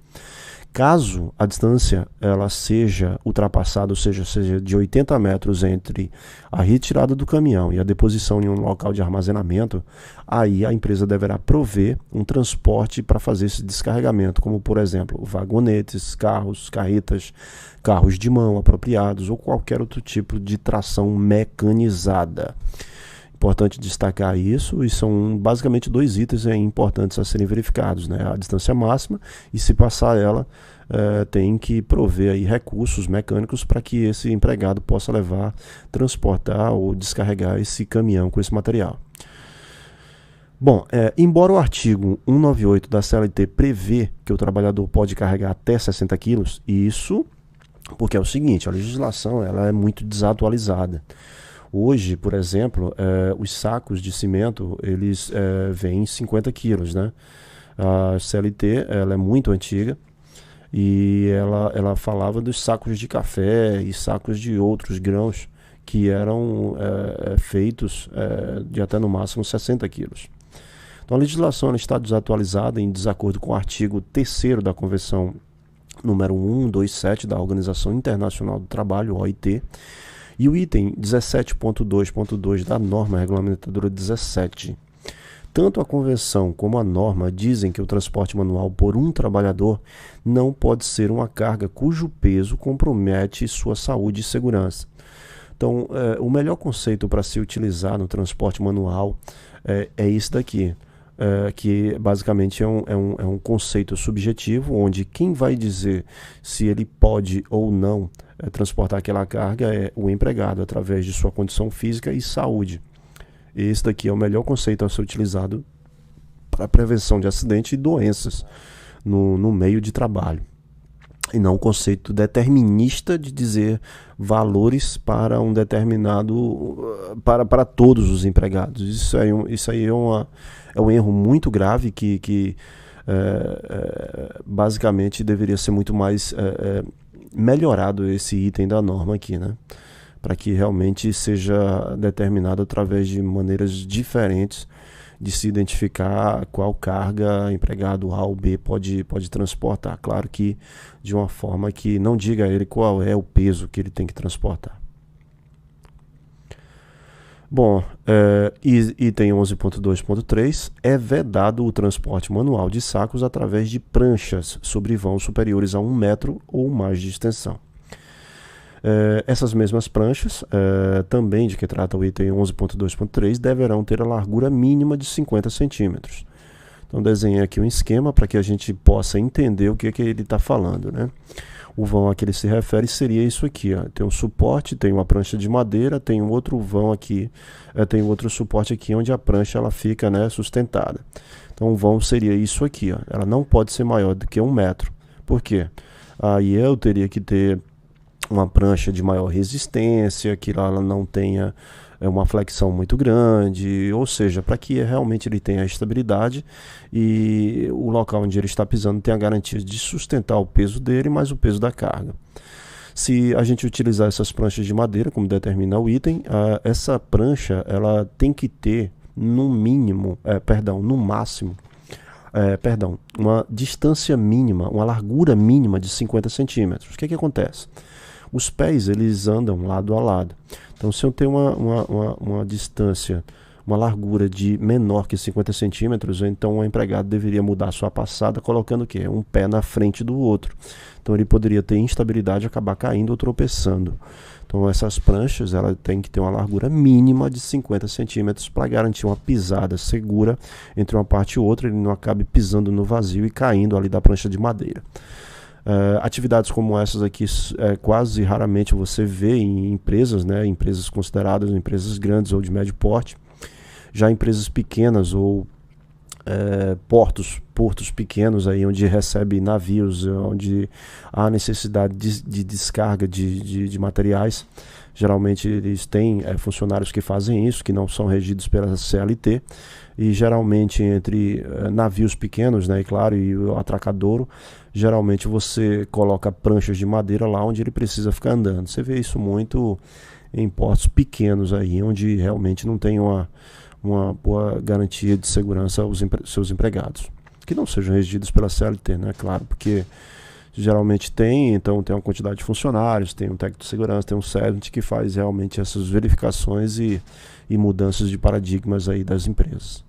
A: Caso a distância ela seja ultrapassada, ou seja de 80 metros entre a retirada do caminhão e a deposição em um local de armazenamento, aí a empresa deverá prover um transporte para fazer esse descarregamento, como por exemplo, vagonetes, carros, carretas, carros de mão apropriados ou qualquer outro tipo de tração mecanizada. Importante destacar isso, e são basicamente 2 itens importantes a serem verificados, né? A distância máxima, e se passar ela, tem que prover aí recursos mecânicos para que esse empregado possa transportar ou descarregar esse caminhão com esse material. Bom, embora o artigo 198 da CLT prevê que o trabalhador pode carregar até 60 quilos, isso porque é o seguinte, a legislação ela é muito desatualizada. Hoje, por exemplo, os sacos de cimento, eles vêm em 50 quilos, né? A CLT ela é muito antiga e ela falava dos sacos de café e sacos de outros grãos que eram feitos de até no máximo 60 quilos. Então a legislação ela está desatualizada em desacordo com o artigo 3º da Convenção número 127 da Organização Internacional do Trabalho, OIT, e o item 17.2.2 da norma regulamentadora 17. Tanto a convenção como a norma dizem que o transporte manual por um trabalhador não pode ser uma carga cujo peso compromete sua saúde e segurança. Então, o melhor conceito para se utilizar no transporte manual é esse daqui, que basicamente é um conceito subjetivo, onde quem vai dizer se ele pode ou não transportar aquela carga é o empregado, através de sua condição física e saúde. Esse daqui é o melhor conceito a ser utilizado para a prevenção de acidentes e doenças no meio de trabalho. E não um conceito determinista de dizer valores para um determinado, para todos os empregados. Isso aí é um erro muito grave que basicamente deveria ser muito mais melhorado esse item da norma aqui, né? Para que realmente seja determinado através de maneiras diferentes de se identificar qual carga empregado A ou B pode transportar. Claro que de uma forma que não diga a ele qual é o peso que ele tem que transportar. Bom, item 11.2.3 é vedado o transporte manual de sacos através de pranchas sobre vãos superiores a 1 metro ou mais de extensão. Essas mesmas pranchas, também de que trata o item 11.2.3, deverão ter a largura mínima de 50 centímetros. Então desenhei aqui um esquema para que a gente possa entender o que ele está falando, né? O vão a que ele se refere seria isso aqui, ó. Tem um suporte, tem uma prancha de madeira, tem um outro vão aqui, tem outro suporte aqui onde a prancha ela fica, né, sustentada. Então o vão seria isso aqui, ó. Ela não pode ser maior do que 1 metro. Por quê? Aí eu teria que ter uma prancha de maior resistência, que ela não tenha uma flexão muito grande, ou seja, para que realmente ele tenha estabilidade e o local onde ele está pisando tenha a garantia de sustentar o peso dele mais o peso da carga. Se a gente utilizar essas pranchas de madeira, como determina o item, essa prancha ela tem que ter no mínimo, no máximo, uma distância mínima, uma largura mínima de 50 centímetros. O que acontece? Os pés eles andam lado a lado. Então, se eu tenho uma distância, uma largura de menor que 50 centímetros, então o empregado deveria mudar a sua passada colocando o quê? Um pé na frente do outro. Então, ele poderia ter instabilidade e acabar caindo ou tropeçando. Então, essas pranchas ela tem que ter uma largura mínima de 50 centímetros para garantir uma pisada segura entre uma parte e outra, ele não acabe pisando no vazio e caindo ali da prancha de madeira. Atividades como essas aqui quase raramente você vê em empresas, né, empresas consideradas empresas grandes ou de médio porte. Já empresas pequenas ou portos pequenos aí onde recebe navios, onde há necessidade de descarga de materiais, geralmente eles têm funcionários que fazem isso, que não são regidos pela CLT, e geralmente entre navios pequenos, né, e claro, e o atracadouro, geralmente você coloca pranchas de madeira lá onde ele precisa ficar andando. Você vê isso muito em portos pequenos aí, onde realmente não tem uma boa garantia de segurança aos seus empregados, que não sejam regidos pela CLT, né, claro, porque geralmente então tem uma quantidade de funcionários, tem um técnico de segurança, tem um servant que faz realmente essas verificações e mudanças de paradigmas aí das empresas.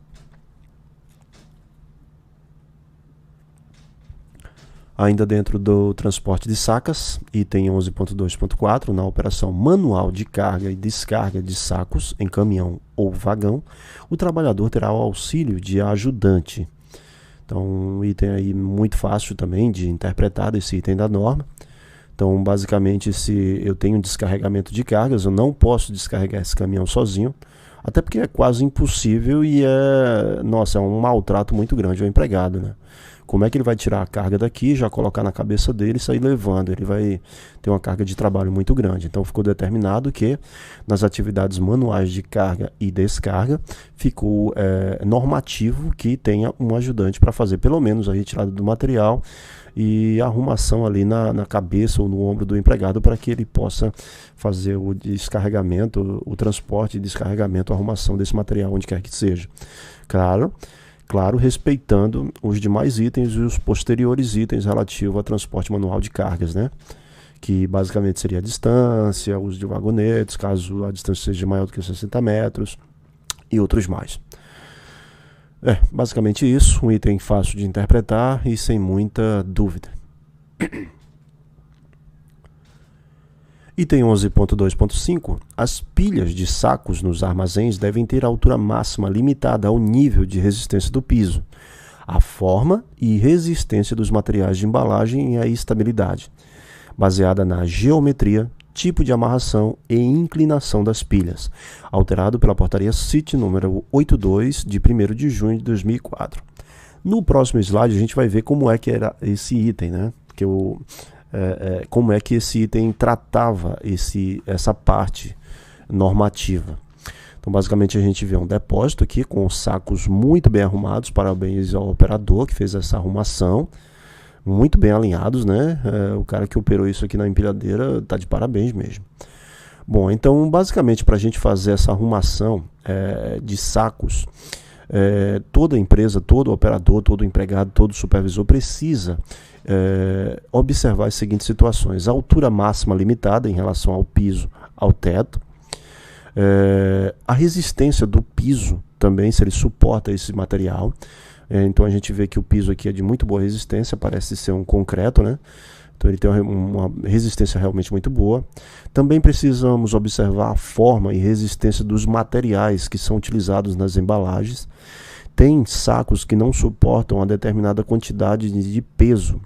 A: Ainda dentro do transporte de sacas, item 11.2.4, na operação manual de carga e descarga de sacos em caminhão ou vagão, o trabalhador terá o auxílio de ajudante. Então, um item aí muito fácil também de interpretar desse item da norma. Então, basicamente, se eu tenho descarregamento de cargas, eu não posso descarregar esse caminhão sozinho, até porque é quase impossível e é um maltrato muito grande ao empregado, né? Como é que ele vai tirar a carga daqui, já colocar na cabeça dele e sair levando? Ele vai ter uma carga de trabalho muito grande. Então ficou determinado que nas atividades manuais de carga e descarga ficou normativo que tenha um ajudante para fazer pelo menos a retirada do material e a arrumação ali na cabeça ou no ombro do empregado para que ele possa fazer o descarregamento, o transporte e descarregamento, a arrumação desse material onde quer que seja. Claro, respeitando os demais itens e os posteriores itens relativos ao transporte manual de cargas, né? Que basicamente seria a distância, uso de vagonetes, caso a distância seja maior do que 60 metros e outros mais. Basicamente isso, um item fácil de interpretar e sem muita dúvida. Item 11.2.5. As pilhas de sacos nos armazéns devem ter a altura máxima limitada ao nível de resistência do piso, a forma e resistência dos materiais de embalagem e a estabilidade, baseada na geometria, tipo de amarração e inclinação das pilhas, alterado pela portaria CIT número 82 de 1º de junho de 2004. No próximo slide a gente vai ver como é que era esse item, né? Como é que esse item tratava essa parte normativa. Então, basicamente, a gente vê um depósito aqui com os sacos muito bem arrumados, parabéns ao operador que fez essa arrumação, muito bem alinhados, né? O cara que operou isso aqui na empilhadeira está de parabéns mesmo. Bom, então, basicamente, para a gente fazer essa arrumação de sacos, toda empresa, todo operador, todo empregado, todo supervisor precisa observar as seguintes situações: a altura máxima limitada em relação ao piso, ao teto, A resistência do piso também, se ele suporta esse material. Então a gente vê que o piso aqui é de muito boa resistência, parece ser um concreto, né? Então ele tem uma resistência realmente muito boa. Também precisamos observar a forma e resistência dos materiais que são utilizados nas embalagens. Tem sacos que não suportam a determinada quantidade de peso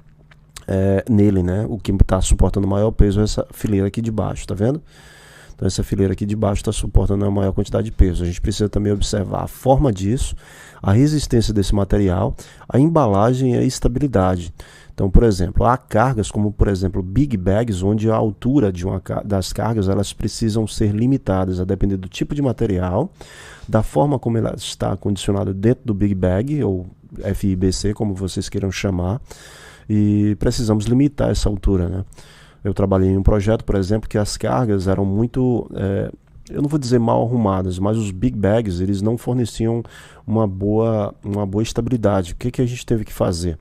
A: nele, né? O que está suportando maior peso é essa fileira aqui de baixo, tá vendo? Então essa fileira aqui de baixo está suportando a maior quantidade de peso. A gente precisa também observar a forma disso, a resistência desse material, a embalagem e a estabilidade. Então, por exemplo, há cargas como, por exemplo, big bags, onde a altura das cargas elas precisam ser limitadas a depender do tipo de material, da forma como ela está condicionada dentro do big bag, ou FIBC, como vocês queiram chamar, e precisamos limitar essa altura, né? Eu trabalhei em um projeto, por exemplo, que as cargas eram muito, eu não vou dizer mal arrumadas, mas os big bags eles não forneciam uma boa estabilidade. O que a gente teve que fazer?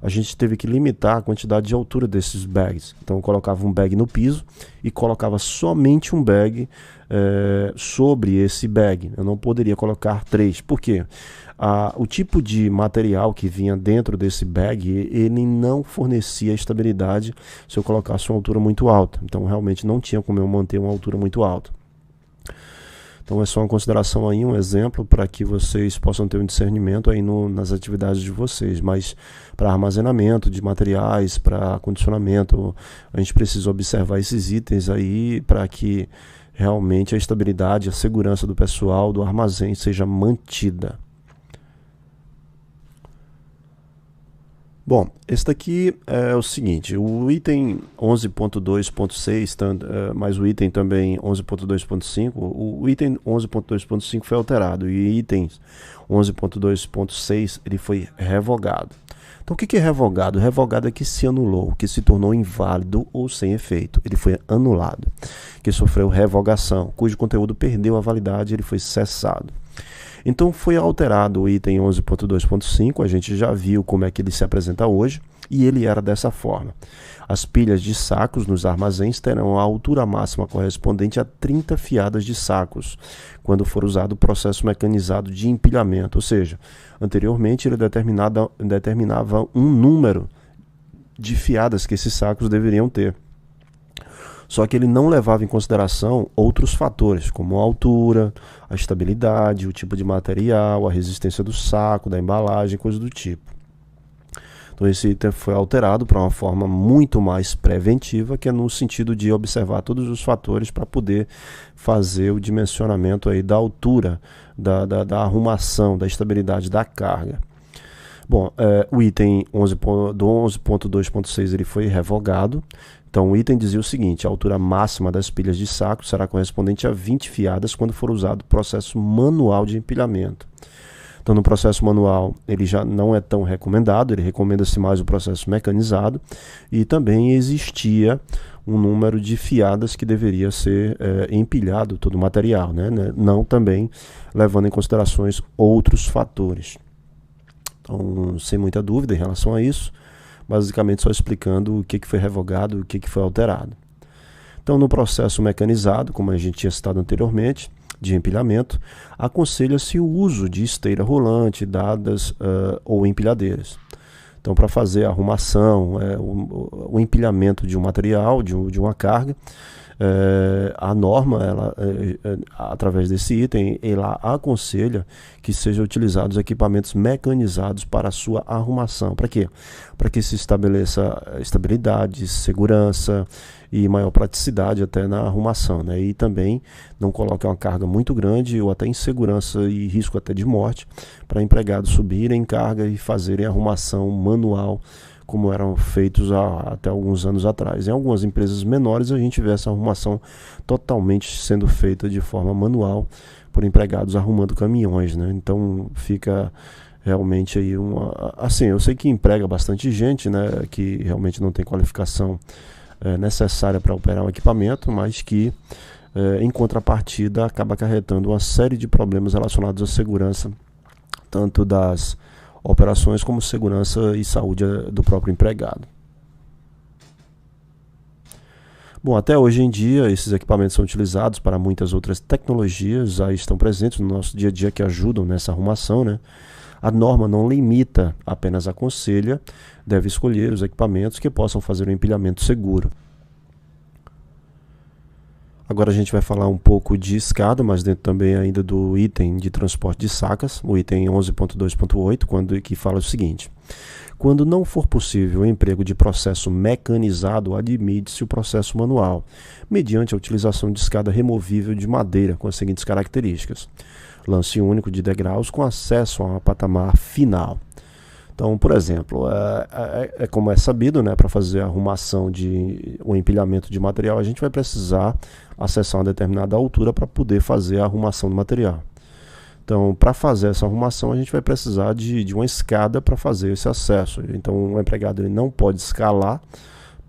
A: A gente teve que limitar a quantidade de altura desses bags. Então eu colocava um bag no piso e colocava somente um bag sobre esse bag. Eu não poderia colocar 3. Por quê? O tipo de material que vinha dentro desse bag, ele não fornecia estabilidade se eu colocasse uma altura muito alta. Então realmente não tinha como eu manter uma altura muito alta. Então é só uma consideração aí, um exemplo para que vocês possam ter um discernimento aí nas atividades de vocês. Mas para armazenamento de materiais, para condicionamento, a gente precisa observar esses itens aí para que realmente a estabilidade, a segurança do pessoal do armazém seja mantida. Bom, esse daqui é o seguinte, o item 11.2.6, mais o item também 11.2.5, o item 11.2.5 foi alterado e itens 11.2.6 ele foi revogado. Então o que é revogado? Revogado é que se anulou, que se tornou inválido ou sem efeito, ele foi anulado, que sofreu revogação, cujo conteúdo perdeu a validade, ele foi cessado. Então foi alterado o item 11.2.5, a gente já viu como é que ele se apresenta hoje, e ele era dessa forma. As pilhas de sacos nos armazéns terão a altura máxima correspondente a 30 fiadas de sacos, quando for usado o processo mecanizado de empilhamento, ou seja, anteriormente ele determinava um número de fiadas que esses sacos deveriam ter. Só que ele não levava em consideração outros fatores, como a altura, a estabilidade, o tipo de material, a resistência do saco, da embalagem, coisa do tipo. Então esse item foi alterado para uma forma muito mais preventiva, que é no sentido de observar todos os fatores para poder fazer o dimensionamento aí da altura, da arrumação, da estabilidade da carga. Bom, o item do 11.2.6 ele foi revogado. Então o item dizia o seguinte: a altura máxima das pilhas de saco será correspondente a 20 fiadas quando for usado o processo manual de empilhamento. Então no processo manual ele já não é tão recomendado, ele recomenda-se mais o processo mecanizado, e também existia um número de fiadas que deveria ser empilhado todo o material, né? Não também levando em considerações outros fatores. Então, sem muita dúvida em relação a isso, basicamente só explicando o que foi revogado e o que foi alterado. Então, no processo mecanizado, como a gente tinha citado anteriormente, de empilhamento, aconselha-se o uso de esteira rolante, dadas ou empilhadeiras. Então, para fazer a arrumação, o empilhamento de um material, de uma carga, a norma, através desse item, ela aconselha que sejam utilizados equipamentos mecanizados para a sua arrumação. Para quê? Para que se estabeleça estabilidade, segurança e maior praticidade até na arrumação, né? E também não coloque uma carga muito grande ou até insegurança e risco até de morte para empregados subirem em carga e fazerem arrumação manual, como eram feitos até alguns anos atrás. Em algumas empresas menores a gente vê essa arrumação totalmente sendo feita de forma manual por empregados arrumando caminhões, né? Então fica realmente aí assim, eu sei que emprega bastante gente, né, que realmente não tem qualificação necessária para operar um equipamento, mas que em contrapartida acaba acarretando uma série de problemas relacionados à segurança, tanto das operações como segurança e saúde do próprio empregado. Bom, até hoje em dia, esses equipamentos são utilizados para muitas outras tecnologias, aí estão presentes no nosso dia a dia que ajudam nessa arrumação, né? A norma não limita, apenas aconselha, deve escolher os equipamentos que possam fazer um empilhamento seguro. Agora a gente vai falar um pouco de escada, mas dentro também ainda do item de transporte de sacas, o item 11.2.8, que fala o seguinte: quando não for possível o emprego de processo mecanizado, admite-se o processo manual, mediante a utilização de escada removível de madeira, com as seguintes características: lance único de degraus com acesso a um patamar final. Então, por exemplo, como é sabido, né, para fazer a arrumação de um empilhamento de material, a gente vai precisar acessar uma determinada altura para poder fazer a arrumação do material. Então, para fazer essa arrumação, a gente vai precisar de uma escada para fazer esse acesso. Então, o empregado ele não pode escalar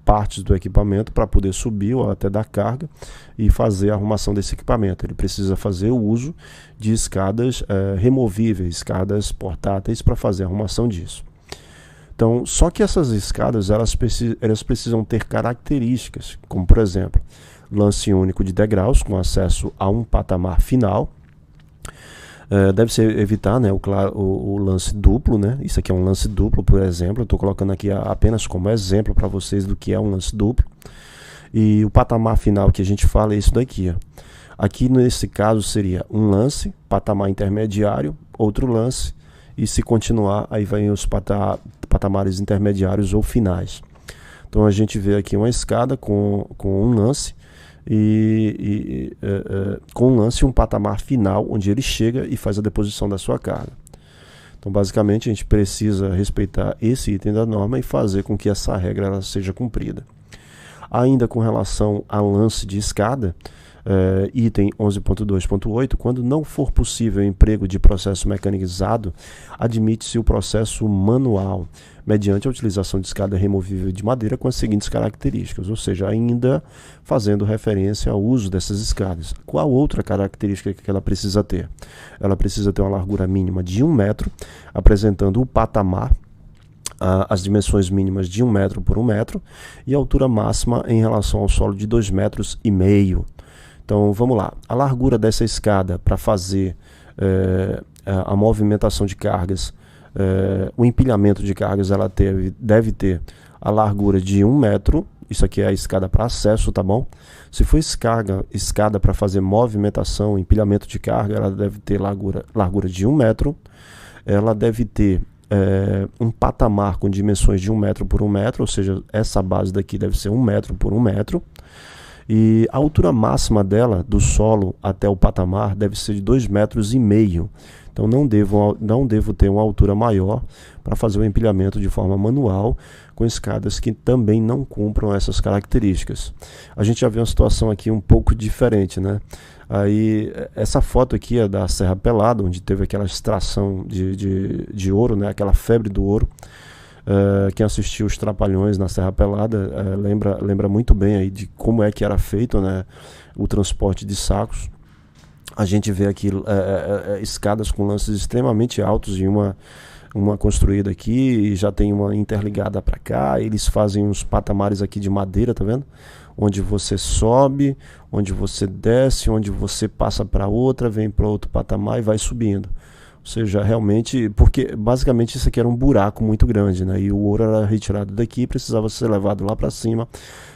A: partes do equipamento para poder subir ou até dar carga e fazer a arrumação desse equipamento. Ele precisa fazer o uso de escadas removíveis, escadas portáteis para fazer a arrumação disso. Então, só que essas escadas elas precisam ter características, como por exemplo, lance único de degraus com acesso a um patamar final. Deve-se evitar, né, o lance duplo, né? Isso aqui é um lance duplo, por exemplo. Eu estou colocando aqui apenas como exemplo para vocês do que é um lance duplo. E o patamar final que a gente fala é isso daqui, ó. Aqui nesse caso seria um lance, patamar intermediário, outro lance, e se continuar, aí vem os patamares intermediários ou finais. Então a gente vê aqui uma escada com um lance, com um lance e um patamar final onde ele chega e faz a deposição da sua carga. Então basicamente a gente precisa respeitar esse item da norma e fazer com que essa regra ela seja cumprida. Ainda com relação a lance de escada, item 11.2.8, quando não for possível o emprego de processo mecanizado, admite-se o processo manual, mediante a utilização de escada removível de madeira com as seguintes características, ou seja, ainda fazendo referência ao uso dessas escadas. Qual outra característica que ela precisa ter? Ela precisa ter uma largura mínima de 1 metro, apresentando o patamar, as dimensões mínimas de 1 metro por 1 metro, e a altura máxima em relação ao solo de 2,5 metros. Então vamos lá, a largura dessa escada para fazer a movimentação de cargas, o empilhamento de cargas, ela deve ter a largura de 1 metro, isso aqui é a escada para acesso, tá bom? Se for escada para fazer movimentação, empilhamento de carga, ela deve ter largura de 1 metro, ela deve ter um patamar com dimensões de 1 metro por 1 metro, ou seja, essa base daqui deve ser 1 metro por 1 metro. E a altura máxima dela, do solo até o patamar, deve ser de 2,5 metros. Então não devo ter uma altura maior para fazer o empilhamento de forma manual com escadas que também não cumpram essas características. A gente já vê uma situação aqui um pouco diferente, né? Aí essa foto aqui é da Serra Pelada, onde teve aquela extração de ouro, né? Aquela febre do ouro. Quem assistiu os Trapalhões na Serra Pelada lembra muito bem aí de como é que era feito, né, o transporte de sacos. A gente vê aqui escadas com lances extremamente altos e uma construída aqui e já tem uma interligada para cá. Eles fazem uns patamares aqui de madeira, tá vendo? Onde você sobe, onde você desce, onde você passa para outra, vem para outro patamar e vai subindo. Ou seja, realmente, porque basicamente isso aqui era um buraco muito grande, né? E o ouro era retirado daqui e precisava ser levado lá para cima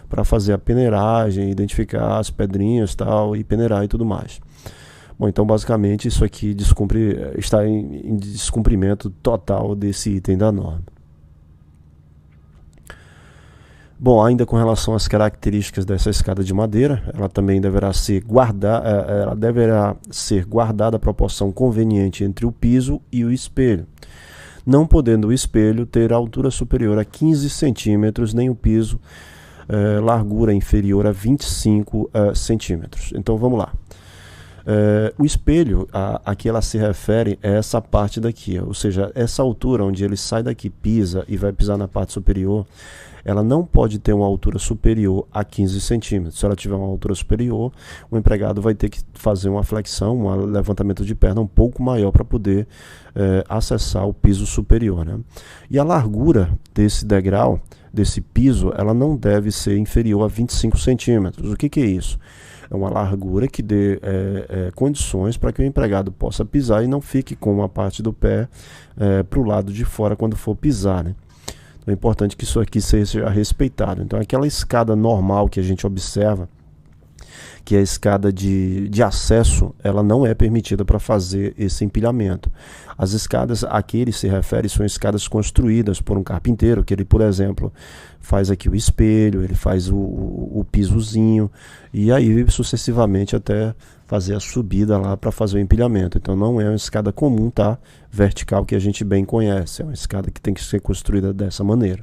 A: para fazer a peneiragem, identificar as pedrinhas tal, e peneirar e tudo mais. Bom, então basicamente isso aqui está em descumprimento total desse item da norma. Bom, ainda com relação às características dessa escada de madeira, ela também deverá ser guardada a proporção conveniente entre o piso e o espelho, não podendo o espelho ter altura superior a 15 centímetros, nem o piso largura inferior a 25 centímetros. Então vamos lá. O espelho, a que ela se refere é essa parte daqui, ou seja, essa altura onde ele sai daqui, pisa e vai pisar na parte superior, ela não pode ter uma altura superior a 15 centímetros. Se ela tiver uma altura superior, o empregado vai ter que fazer uma flexão, um levantamento de perna um pouco maior para poder acessar o piso superior, né? E a largura desse degrau, desse piso, ela não deve ser inferior a 25 centímetros. O que é isso? É uma largura que dê condições para que o empregado possa pisar e não fique com uma parte do pé para o lado de fora quando for pisar, né? Então é importante que isso aqui seja respeitado. Então aquela escada normal que a gente observa, que é a escada de acesso, ela não é permitida para fazer esse empilhamento. As escadas a que ele se refere são escadas construídas por um carpinteiro, que ele, por exemplo, faz aqui o espelho, ele faz o pisozinho, e aí sucessivamente até fazer a subida lá para fazer o empilhamento. Então não é uma escada comum, tá? Vertical, que a gente bem conhece, é uma escada que tem que ser construída dessa maneira.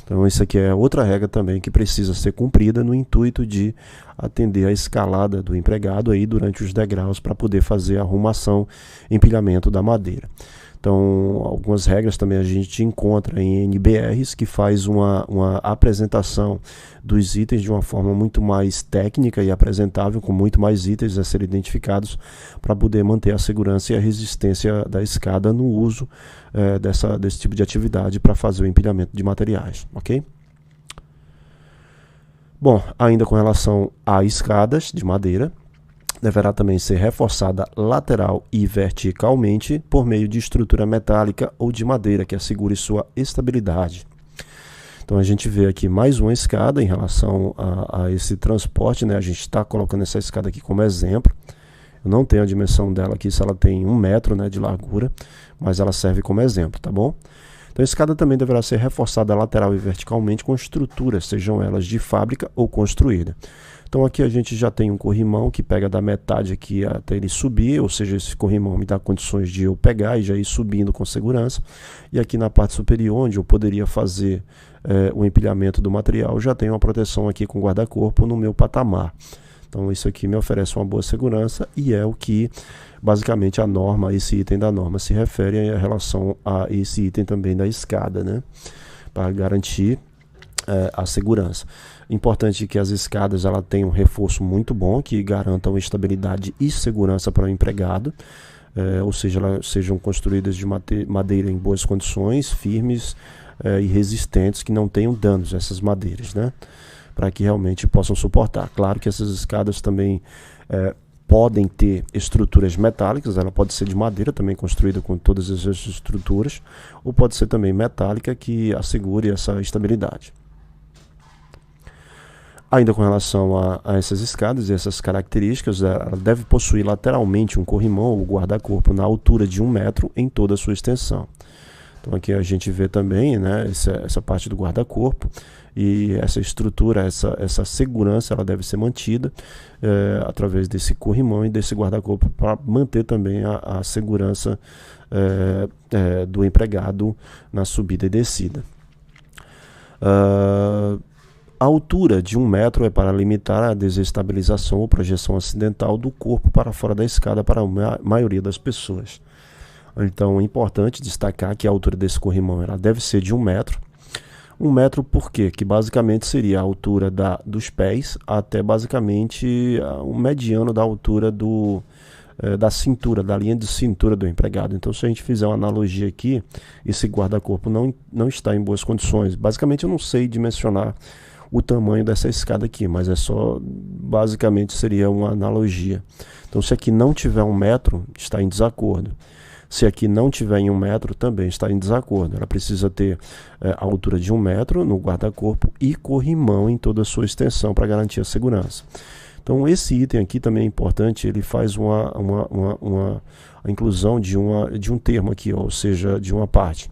A: Então isso aqui é outra regra também que precisa ser cumprida no intuito de atender a escalada do empregado aí durante os degraus para poder fazer a arrumação, empilhamento da madeira. Então algumas regras também a gente encontra em NBRs, que faz uma apresentação dos itens de uma forma muito mais técnica e apresentável, com muito mais itens a serem identificados para poder manter a segurança e a resistência da escada no uso desse tipo de atividade para fazer o empilhamento de materiais, ok? Bom, ainda com relação a escadas de madeira, deverá também ser reforçada lateral e verticalmente por meio de estrutura metálica ou de madeira que assegure sua estabilidade. Então a gente vê aqui mais uma escada em relação a esse transporte, né? A gente está colocando essa escada aqui como exemplo. Eu não tenho a dimensão dela aqui, se ela tem 1 metro, né, de largura, mas ela serve como exemplo, tá bom? Então a escada também deverá ser reforçada lateral e verticalmente com estruturas, sejam elas de fábrica ou construída. Então aqui a gente já tem um corrimão que pega da metade aqui até ele subir, ou seja, esse corrimão me dá condições de eu pegar e já ir subindo com segurança. E aqui na parte superior, onde eu poderia fazer o empilhamento do material, já tem uma proteção aqui com guarda-corpo no meu patamar. Então isso aqui me oferece uma boa segurança e é o que basicamente a norma, esse item da norma se refere em relação a esse item também da escada, né? Para garantir a segurança. Importante que as escadas ela tenham um reforço muito bom, que garantam estabilidade e segurança para o empregado, ou seja, elas sejam construídas de madeira em boas condições, firmes e resistentes, que não tenham danos essas madeiras, né? Para que realmente possam suportar. Claro que essas escadas também podem ter estruturas metálicas, ela pode ser de madeira também construída com todas essas estruturas, ou pode ser também metálica que assegure essa estabilidade. Ainda com relação a essas escadas e essas características, ela deve possuir lateralmente um corrimão ou guarda-corpo na altura de 1 metro em toda a sua extensão. Então aqui a gente vê também, né, essa parte do guarda-corpo e essa estrutura, essa segurança, ela deve ser mantida através desse corrimão e desse guarda-corpo para manter também a segurança do empregado na subida e descida. A altura de 1 metro é para limitar a desestabilização ou projeção acidental do corpo para fora da escada para a maioria das pessoas. Então é importante destacar que a altura desse corrimão ela deve ser de 1 metro. 1 metro por quê? Que basicamente seria a altura dos pés até basicamente o mediano da altura da cintura, da linha de cintura do empregado. Então se a gente fizer uma analogia aqui, esse guarda-corpo não está em boas condições. Basicamente eu não sei dimensionar o tamanho dessa escada aqui, mas basicamente seria uma analogia. Então se aqui não tiver 1 metro, está em desacordo. Se aqui não tiver em 1 metro, também está em desacordo. Ela precisa ter a altura de 1 metro no guarda-corpo e corrimão em toda a sua extensão para garantir a segurança. Então esse item aqui também é importante, ele faz a inclusão de um termo aqui, ou seja, de uma parte,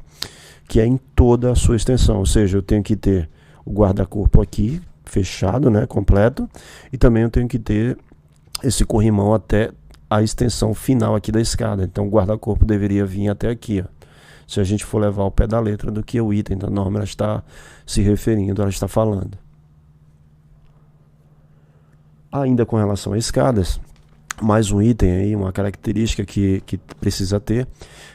A: que é em toda a sua extensão, ou seja, eu tenho que ter o guarda-corpo aqui fechado, né, completo, e também eu tenho que ter esse corrimão até a extensão final aqui da escada. Então o guarda-corpo deveria vir até aqui, ó. Se a gente for levar ao pé da letra do que o item da norma ela está se referindo, ela está falando. Ainda com relação a escadas, mais um item aí, uma característica que precisa ter,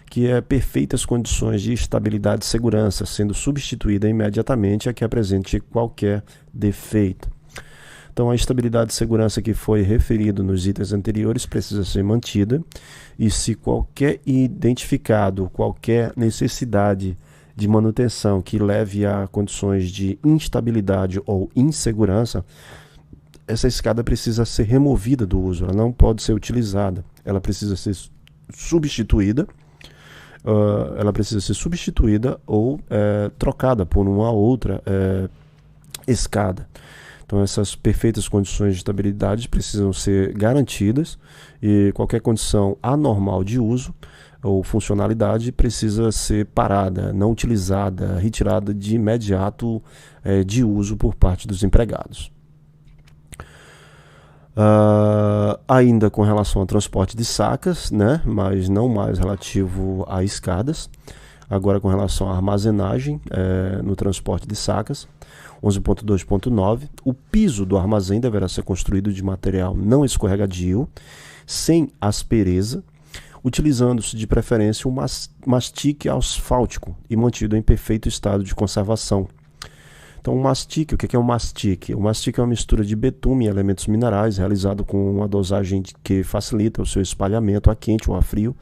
A: que é perfeitas condições de estabilidade e segurança, sendo substituída imediatamente a que apresente qualquer defeito. Então, a estabilidade e segurança que foi referido nos itens anteriores precisa ser mantida, e se qualquer identificado, qualquer necessidade de manutenção que leve a condições de instabilidade ou insegurança, essa escada precisa ser removida do uso, ela não pode ser utilizada, ela precisa ser substituída, ou trocada por uma outra escada. Então, essas perfeitas condições de estabilidade precisam ser garantidas, e qualquer condição anormal de uso ou funcionalidade precisa ser parada, não utilizada, retirada de imediato de uso por parte dos empregados. Ainda com relação ao transporte de sacas, né, mas não mais relativo a escadas. Agora com relação à armazenagem no transporte de sacas, 11.2.9, o piso do armazém deverá ser construído de material não escorregadio, sem aspereza, utilizando-se de preferência um mastique asfáltico e mantido em perfeito estado de conservação. Então, o mastique, o que é o mastique? O mastique é uma mistura de betume e elementos minerais realizado com uma dosagem que facilita o seu espalhamento a quente ou a frio,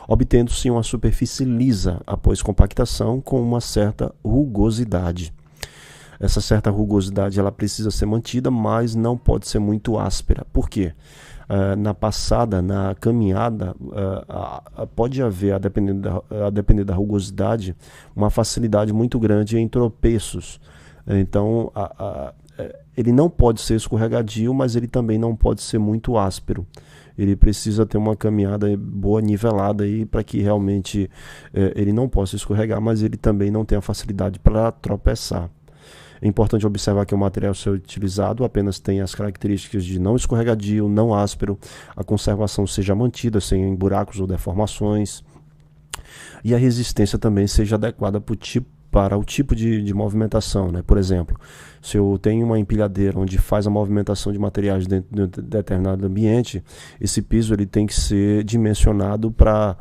A: obtendo-se uma superfície lisa após compactação com uma certa rugosidade. Essa certa rugosidade ela precisa ser mantida, mas não pode ser muito áspera. Por quê? Na caminhada, pode haver, a depender da rugosidade, uma facilidade muito grande em tropeços. Então, ele não pode ser escorregadio, mas ele também não pode ser muito áspero. Ele precisa ter uma caminhada boa, nivelada, para que realmente ele não possa escorregar, mas ele também não tenha facilidade para tropeçar. É importante observar que o material a ser utilizado apenas tem as características de não escorregadio, não áspero, a conservação seja mantida sem buracos ou deformações, e a resistência também seja adequada para o tipo de movimentação, né? Por exemplo, se eu tenho uma empilhadeira onde faz a movimentação de materiais dentro de um determinado ambiente, esse piso ele tem que ser dimensionado para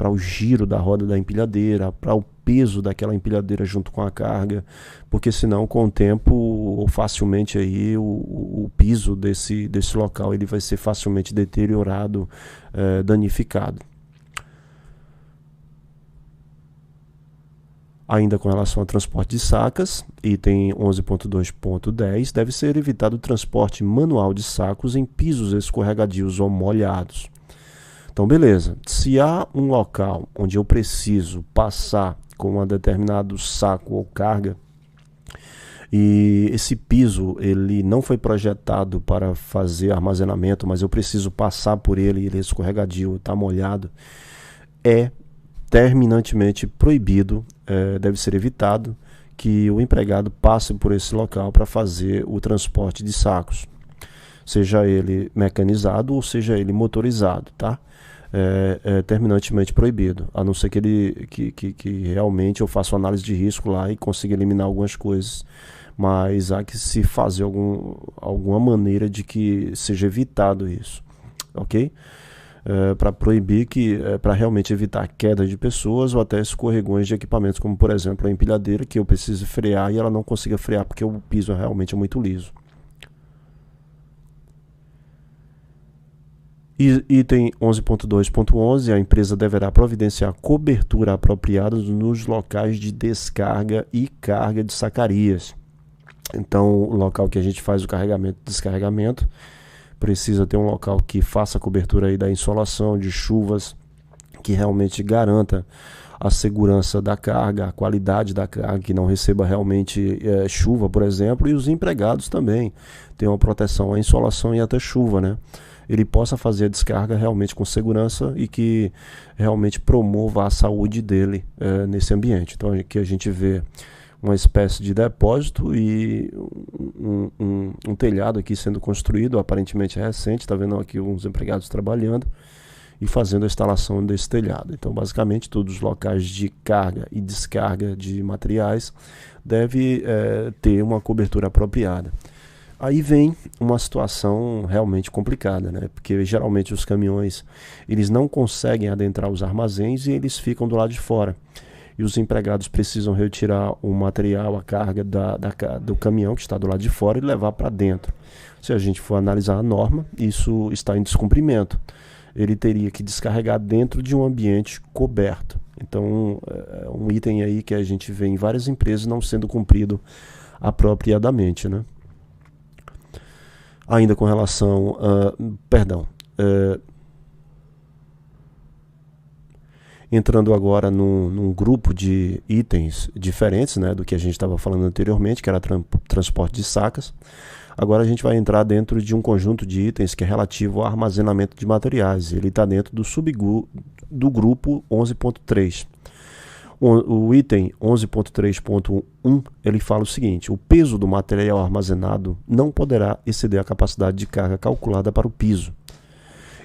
A: o giro da roda da empilhadeira, para o peso daquela empilhadeira junto com a carga, porque senão com o tempo ou facilmente aí o piso desse local ele vai ser facilmente deteriorado, danificado. Ainda com relação ao transporte de sacas, item 11.2.10, deve ser evitado o transporte manual de sacos em pisos escorregadios ou molhados. Então, beleza. Se há um local onde eu preciso passar com um determinado saco ou carga, e esse piso ele não foi projetado para fazer armazenamento, mas eu preciso passar por ele é escorregadio, está molhado, terminantemente proibido, deve ser evitado que o empregado passe por esse local para fazer o transporte de sacos, seja ele mecanizado ou seja ele motorizado, tá? É terminantemente proibido, a não ser que realmente eu faça uma análise de risco lá e consiga eliminar algumas coisas, mas há que se fazer alguma maneira de que seja evitado isso, ok? Para proibir para realmente evitar queda de pessoas ou até escorregões de equipamentos, como por exemplo a empilhadeira, que eu preciso frear e ela não consiga frear porque o piso realmente é muito liso. Item 11.2.11, a empresa deverá providenciar cobertura apropriada nos locais de descarga e carga de sacarias. Então, o local que a gente faz o carregamento e descarregamento precisa ter um local que faça a cobertura aí da insolação, de chuvas, que realmente garanta a segurança da carga, a qualidade da carga, que não receba realmente chuva, por exemplo, e os empregados também tenham proteção à insolação e até chuva, né? Ele possa fazer a descarga realmente com segurança e que realmente promova a saúde dele nesse ambiente. Então aqui a gente vê uma espécie de depósito e um telhado aqui sendo construído, aparentemente recente, está vendo aqui uns empregados trabalhando e fazendo a instalação desse telhado. Então basicamente todos os locais de carga e descarga de materiais devem ter uma cobertura apropriada. Aí vem uma situação realmente complicada, né? Porque geralmente os caminhões eles não conseguem adentrar os armazéns e eles ficam do lado de fora. E os empregados precisam retirar o material, a carga do caminhão que está do lado de fora e levar para dentro. Se a gente for analisar a norma, isso está em descumprimento. Ele teria que descarregar dentro de um ambiente coberto. Então, é um item aí que a gente vê em várias empresas não sendo cumprido apropriadamente, né? Ainda com relação entrando agora num grupo de itens diferentes, né, do que a gente estava falando anteriormente, que era transporte de sacas. Agora a gente vai entrar dentro de um conjunto de itens que é relativo ao armazenamento de materiais. Ele está dentro do grupo 11.3. O item 11.3.1 ele fala o seguinte: o peso do material armazenado não poderá exceder a capacidade de carga calculada para o piso.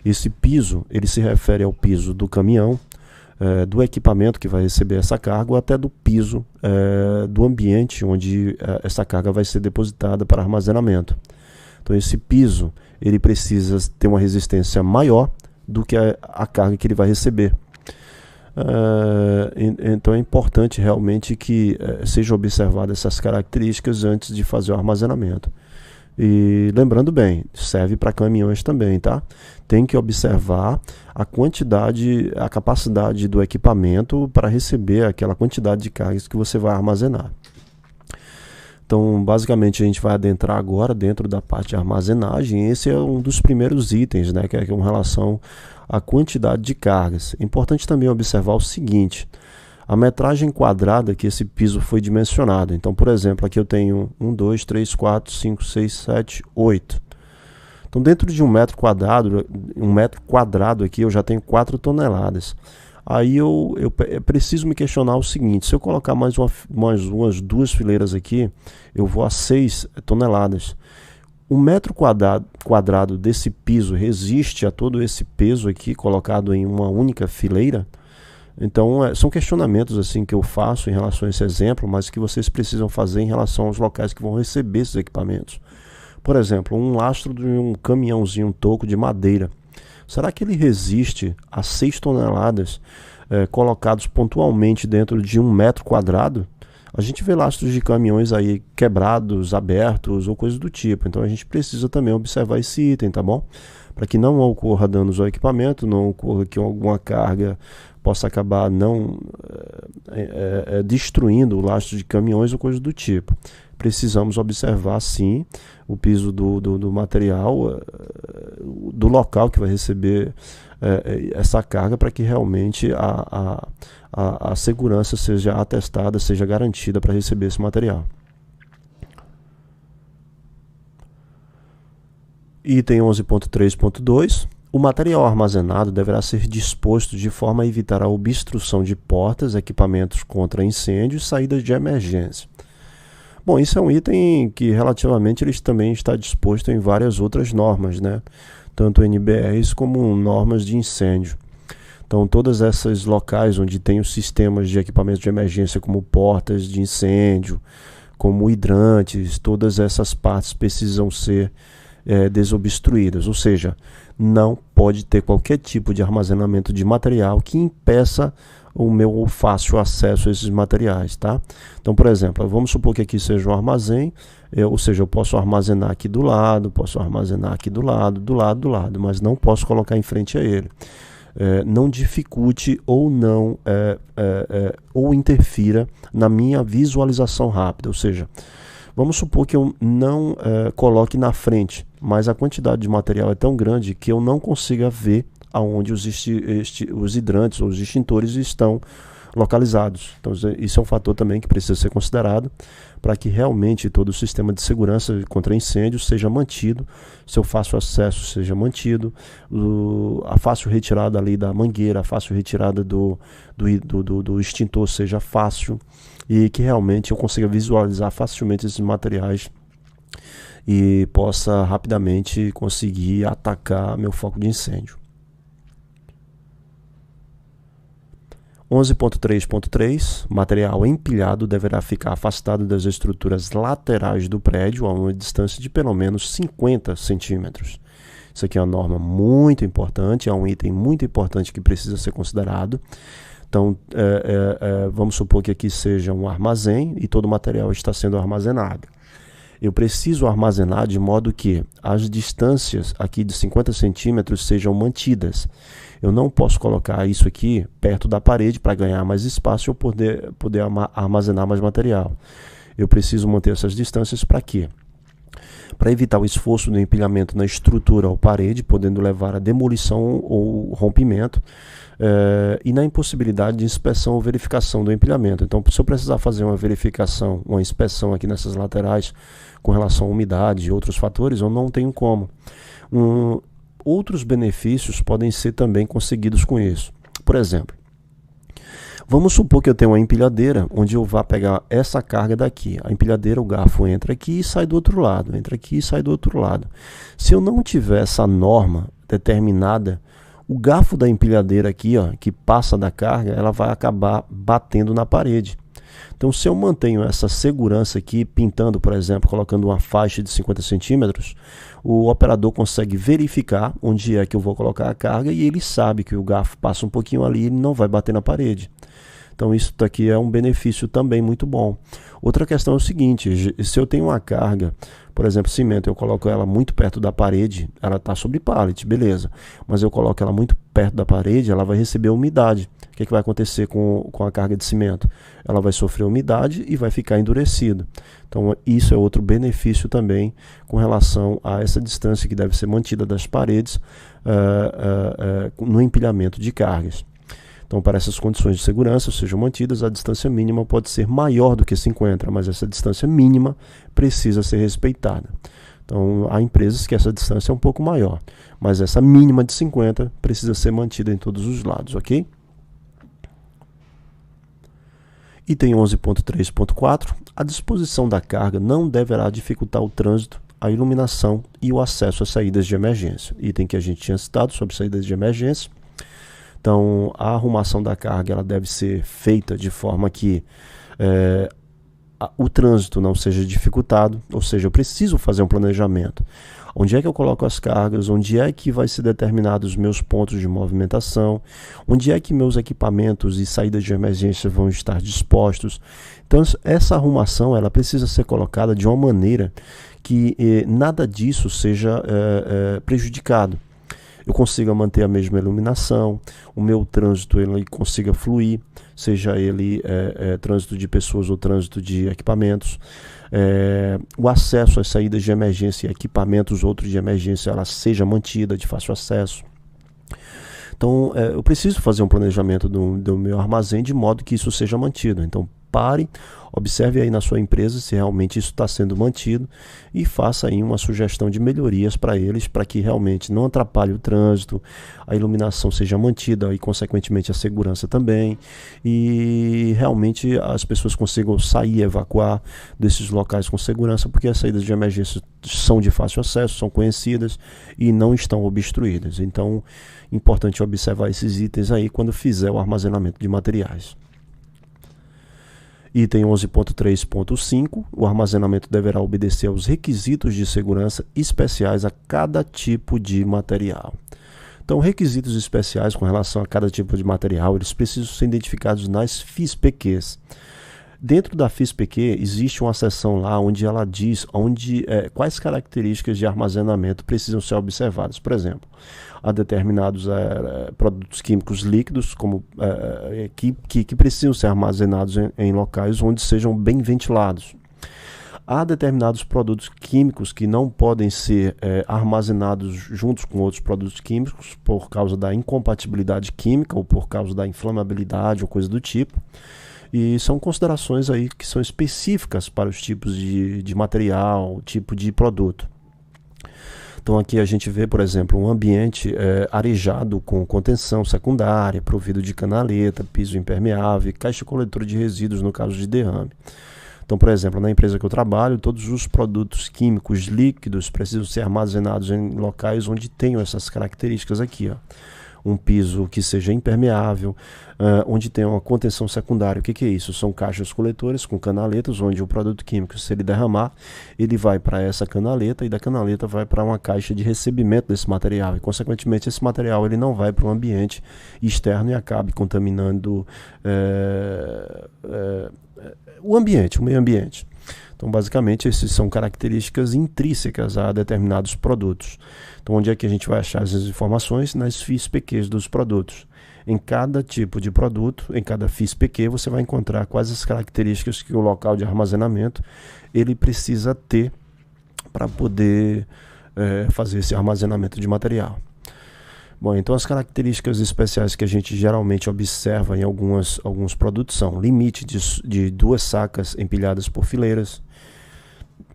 A: Esse piso ele se refere ao piso do caminhão, do equipamento que vai receber essa carga, ou até do piso do ambiente onde essa carga vai ser depositada para armazenamento. Então esse piso ele precisa ter uma resistência maior do que a carga que ele vai receber. Então é importante realmente que sejam observadas essas características antes de fazer o armazenamento. E lembrando bem, serve para caminhões também, tá? Tem que observar a quantidade, a capacidade do equipamento para receber aquela quantidade de cargas que você vai armazenar. Então, basicamente, a gente vai adentrar agora dentro da parte de armazenagem. Esse é um dos primeiros itens, né, que é com relação à quantidade de cargas. É importante também observar o seguinte: a metragem quadrada que esse piso foi dimensionado. Então, por exemplo, aqui eu tenho 1, 2, 3, 4, 5, 6, 7, 8. Então, dentro de um metro quadrado aqui, eu já tenho 4 toneladas. Aí eu preciso me questionar o seguinte: se eu colocar mais umas 2 fileiras aqui, eu vou a 6 toneladas. Um metro quadrado desse piso resiste a todo esse peso aqui colocado em uma única fileira? Então, são questionamentos assim que eu faço em relação a esse exemplo, mas que vocês precisam fazer em relação aos locais que vão receber esses equipamentos. Por exemplo, um lastro de um caminhãozinho, um toco de madeira. Será que ele resiste a 6 toneladas colocados pontualmente dentro de 1 metro quadrado? A gente vê lastros de caminhões aí quebrados, abertos ou coisas do tipo. Então a gente precisa também observar esse item, tá bom? Para que não ocorra danos ao equipamento, não ocorra que alguma carga possa acabar não destruindo o lastro de caminhões ou coisas do tipo. Precisamos observar sim o piso do material, do local que vai receber essa carga, para que realmente a segurança seja atestada, seja garantida para receber esse material. Item 11.3.2. O material armazenado deverá ser disposto de forma a evitar a obstrução de portas, equipamentos contra incêndio e saídas de emergência. Bom, isso é um item que relativamente ele também está disposto em várias outras normas, né? Tanto NBRs como normas de incêndio. Então, todas essas locais onde tem os sistemas de equipamentos de emergência, como portas de incêndio, como hidrantes, todas essas partes precisam ser desobstruídas, ou seja, não pode ter qualquer tipo de armazenamento de material que impeça o meu fácil acesso a esses materiais, tá? Então, por exemplo, vamos supor que aqui seja um armazém, ou seja, eu posso armazenar aqui do lado, posso armazenar aqui do lado, mas não posso colocar em frente a ele. Não dificulte ou não ou interfira na minha visualização rápida, ou seja, vamos supor que eu não coloque na frente, mas a quantidade de material é tão grande que eu não consiga ver aonde os hidrantes ou os extintores estão localizados. Então isso é um fator também que precisa ser considerado para que realmente todo o sistema de segurança contra incêndio seja mantido, seu fácil acesso seja mantido, a fácil retirada ali da mangueira, a fácil retirada do extintor seja fácil, e que realmente eu consiga visualizar facilmente esses materiais e possa rapidamente conseguir atacar meu foco de incêndio. 11.3.3, material empilhado deverá ficar afastado das estruturas laterais do prédio a uma distância de pelo menos 50 centímetros. Isso aqui é uma norma muito importante, é um item muito importante que precisa ser considerado. Então, vamos supor que aqui seja um armazém e todo o material está sendo armazenado. Eu preciso armazenar de modo que as distâncias aqui de 50 centímetros sejam mantidas. Eu não posso colocar isso aqui perto da parede para ganhar mais espaço e eu poder armazenar mais material. Eu preciso manter essas distâncias para quê? Para evitar o esforço do empilhamento na estrutura ou parede, podendo levar à demolição ou rompimento, e na impossibilidade de inspeção ou verificação do empilhamento. Então, se eu precisar fazer uma verificação, uma inspeção aqui nessas laterais com relação à umidade e outros fatores, eu não tenho como. Outros benefícios podem ser também conseguidos com isso. Por exemplo, vamos supor que eu tenho uma empilhadeira onde eu vá pegar essa carga daqui. A empilhadeira, o garfo entra aqui e sai do outro lado, entra aqui e sai do outro lado. Se eu não tiver essa norma determinada, o garfo da empilhadeira aqui, ó, que passa da carga, ela vai acabar batendo na parede. Então, se eu mantenho essa segurança aqui, pintando, por exemplo, colocando uma faixa de 50 centímetros, o operador consegue verificar onde é que eu vou colocar a carga e ele sabe que o garfo passa um pouquinho ali e ele não vai bater na parede. Então, isso daqui é um benefício também muito bom. Outra questão é o seguinte, se eu tenho uma carga, por exemplo, cimento, eu coloco ela muito perto da parede, ela está sobre pallet, beleza. Mas eu coloco ela muito perto da parede, ela vai receber umidade. O que vai acontecer com a carga de cimento? Ela vai sofrer umidade e vai ficar endurecido. Então, isso é outro benefício também com relação a essa distância que deve ser mantida das paredes no empilhamento de cargas. Então, para essas condições de segurança sejam mantidas, a distância mínima pode ser maior do que 50, mas essa distância mínima precisa ser respeitada. Então, há empresas que essa distância é um pouco maior, mas essa mínima de 50 precisa ser mantida em todos os lados, ok? Item 11.3.4, a disposição da carga não deverá dificultar o trânsito, a iluminação e o acesso às saídas de emergência. Item que a gente tinha citado sobre saídas de emergência. Então, a arrumação da carga ela deve ser feita de forma que o trânsito não seja dificultado, ou seja, eu preciso fazer um planejamento. Onde é que eu coloco as cargas, onde é que vai ser determinados os meus pontos de movimentação, onde é que meus equipamentos e saídas de emergência vão estar dispostos. Então, essa arrumação ela precisa ser colocada de uma maneira que nada disso seja prejudicado. Eu consiga manter a mesma iluminação, o meu trânsito ele consiga fluir, seja ele trânsito de pessoas ou trânsito de equipamentos. O acesso às saídas de emergência e equipamentos outros de emergência ela seja mantida de fácil acesso. Então, eu preciso fazer um planejamento do meu armazém de modo que isso seja mantido. Então, pare, observe aí na sua empresa se realmente isso está sendo mantido e faça aí uma sugestão de melhorias para eles, para que realmente não atrapalhe o trânsito, a iluminação seja mantida e, consequentemente, a segurança também, e realmente as pessoas consigam sair e evacuar desses locais com segurança, porque as saídas de emergência são de fácil acesso, são conhecidas e não estão obstruídas. Então, importante observar esses itens aí quando fizer o armazenamento de materiais. Item 11.3.5, o armazenamento deverá obedecer aos requisitos de segurança especiais a cada tipo de material. Então, requisitos especiais com relação a cada tipo de material, eles precisam ser identificados nas FISPQs. Dentro da FISPQ existe uma seção lá onde ela diz quais características de armazenamento precisam ser observadas. Por exemplo, há determinados produtos químicos líquidos que precisam ser armazenados em locais onde sejam bem ventilados. Há determinados produtos químicos que não podem ser armazenados juntos com outros produtos químicos por causa da incompatibilidade química ou por causa da inflamabilidade ou coisa do tipo. E são considerações aí que são específicas para os tipos de material, tipo de produto. Então aqui a gente vê, por exemplo, um ambiente arejado com contenção secundária, provido de canaleta, piso impermeável, caixa coletora de resíduos no caso de derrame. Então, por exemplo, na empresa que eu trabalho, todos os produtos químicos líquidos precisam ser armazenados em locais onde tenham essas características aqui, ó. um piso que seja impermeável, onde tem uma contenção secundária. O que é isso? São caixas coletoras com canaletas, onde o produto químico, se ele derramar, ele vai para essa canaleta e da canaleta vai para uma caixa de recebimento desse material. E, consequentemente, esse material ele não vai para o ambiente externo e acabe contaminando o ambiente, o meio ambiente. Então, basicamente, essas são características intrínsecas a determinados produtos. Então, onde é que a gente vai achar essas informações? Nas FIS-PQs dos produtos. Em cada tipo de produto, em cada FIS-PQ, você vai encontrar quais as características que o local de armazenamento ele precisa ter para poder fazer esse armazenamento de material. Bom, então as características especiais que a gente geralmente observa em alguns produtos são limite de 2 sacas empilhadas por fileiras.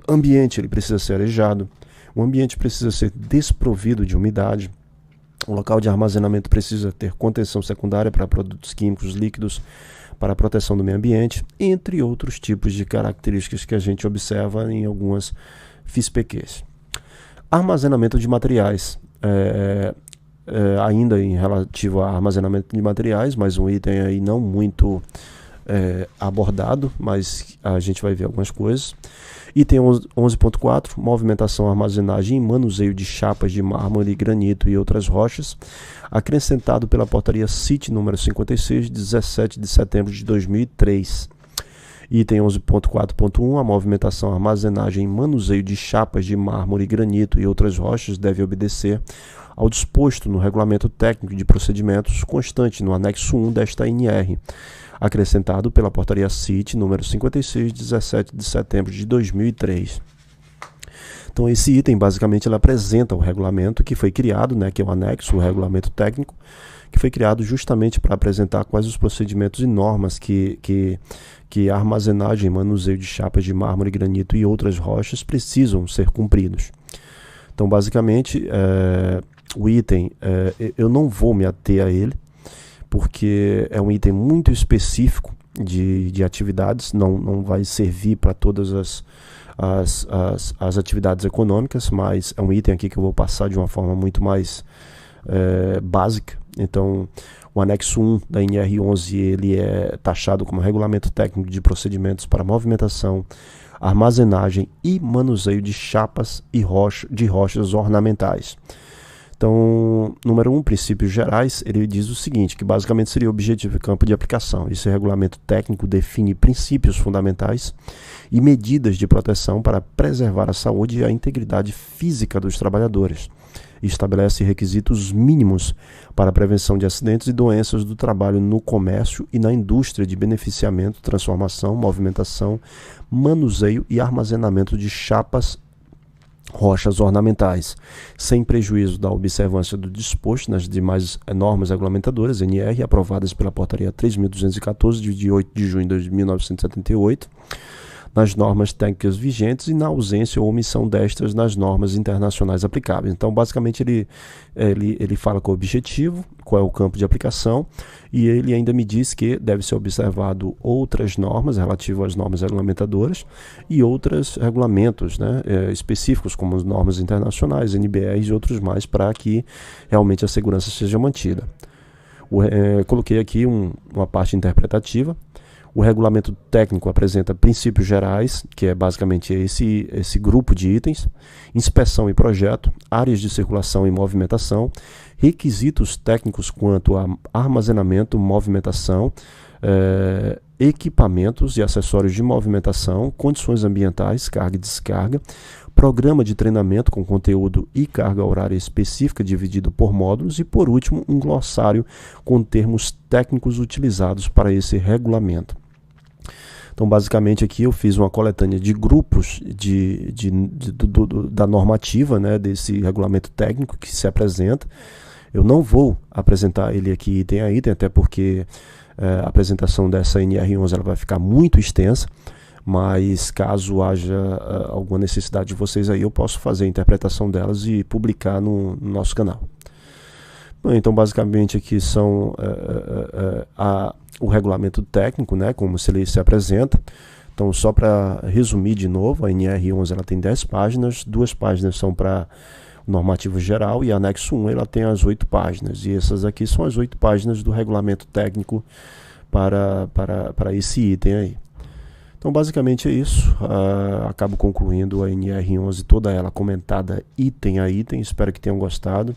A: Ambiente ele precisa ser arejado. O ambiente precisa ser desprovido de umidade. O local de armazenamento precisa ter contenção secundária para produtos químicos líquidos, para a proteção do meio ambiente, entre outros tipos de características que a gente observa em algumas FIS-PQs. Armazenamento de materiais. Ainda em relativo a armazenamento de materiais, mas um item aí não muito abordado, mas a gente vai ver algumas coisas. Item 11.4, movimentação, armazenagem e manuseio de chapas de mármore, granito e outras rochas, acrescentado pela portaria CIT número 56, de 17 de setembro de 2003. Item 11.4.1, a movimentação, armazenagem e manuseio de chapas de mármore, granito e outras rochas deve obedecer ao disposto no Regulamento Técnico de Procedimentos constante no anexo 1 desta NR, acrescentado pela portaria CIT número 56, 17 de setembro de 2003. Então esse item basicamente ele apresenta o regulamento que foi criado, que é o anexo, o regulamento técnico, que foi criado justamente para apresentar quais os procedimentos e normas que a armazenagem e manuseio de chapas de mármore, granito e outras rochas precisam ser cumpridos. Então basicamente o item, eu não vou me ater a ele, porque é um item muito específico de atividades, não vai servir para todas as atividades econômicas, mas é um item aqui que eu vou passar de uma forma muito mais básica. Então, o anexo 1 da NR11 ele é taxado como Regulamento Técnico de Procedimentos para Movimentação, Armazenagem e Manuseio de Chapas e de rochas ornamentais. Então, número 1, princípios gerais, ele diz o seguinte, que basicamente seria o objetivo e campo de aplicação. Esse regulamento técnico define princípios fundamentais e medidas de proteção para preservar a saúde e a integridade física dos trabalhadores. E estabelece requisitos mínimos para a prevenção de acidentes e doenças do trabalho no comércio e na indústria de beneficiamento, transformação, movimentação, manuseio e armazenamento de chapas, rochas ornamentais, sem prejuízo da observância do disposto nas demais normas regulamentadoras, NR, aprovadas pela Portaria 3.214, de 8 de junho de 1978, nas normas técnicas vigentes e na ausência ou omissão destas nas normas internacionais aplicáveis. Então, basicamente, ele fala qual é o objetivo, qual é o campo de aplicação, e ele ainda me diz que deve ser observado outras normas relativas às normas regulamentadoras e outros regulamentos específicos, como as normas internacionais, NBRs e outros mais, para que realmente a segurança seja mantida. Coloquei aqui uma parte interpretativa. O regulamento técnico apresenta princípios gerais, que é basicamente esse grupo de itens, inspeção e projeto, áreas de circulação e movimentação, requisitos técnicos quanto a armazenamento, movimentação, equipamentos e acessórios de movimentação, condições ambientais, carga e descarga, programa de treinamento com conteúdo e carga horária específica dividido por módulos e, por último, um glossário com termos técnicos utilizados para esse regulamento. Então, basicamente, aqui eu fiz uma coletânea de grupos da normativa, desse regulamento técnico que se apresenta. Eu não vou apresentar ele aqui item a item, até porque a apresentação dessa NR11 ela vai ficar muito extensa, mas caso haja alguma necessidade de vocês aí, eu posso fazer a interpretação delas e publicar no nosso canal. Bom, então, basicamente, aqui são o regulamento técnico, como ele se apresenta. Então, só para resumir de novo, a NR11 ela tem 10 páginas, 2 páginas são para o normativo geral, e anexo 1 ela tem as 8 páginas, e essas aqui são as 8 páginas do regulamento técnico para esse item aí. Então basicamente é isso, acabo concluindo a NR11 toda ela comentada item a item, espero que tenham gostado.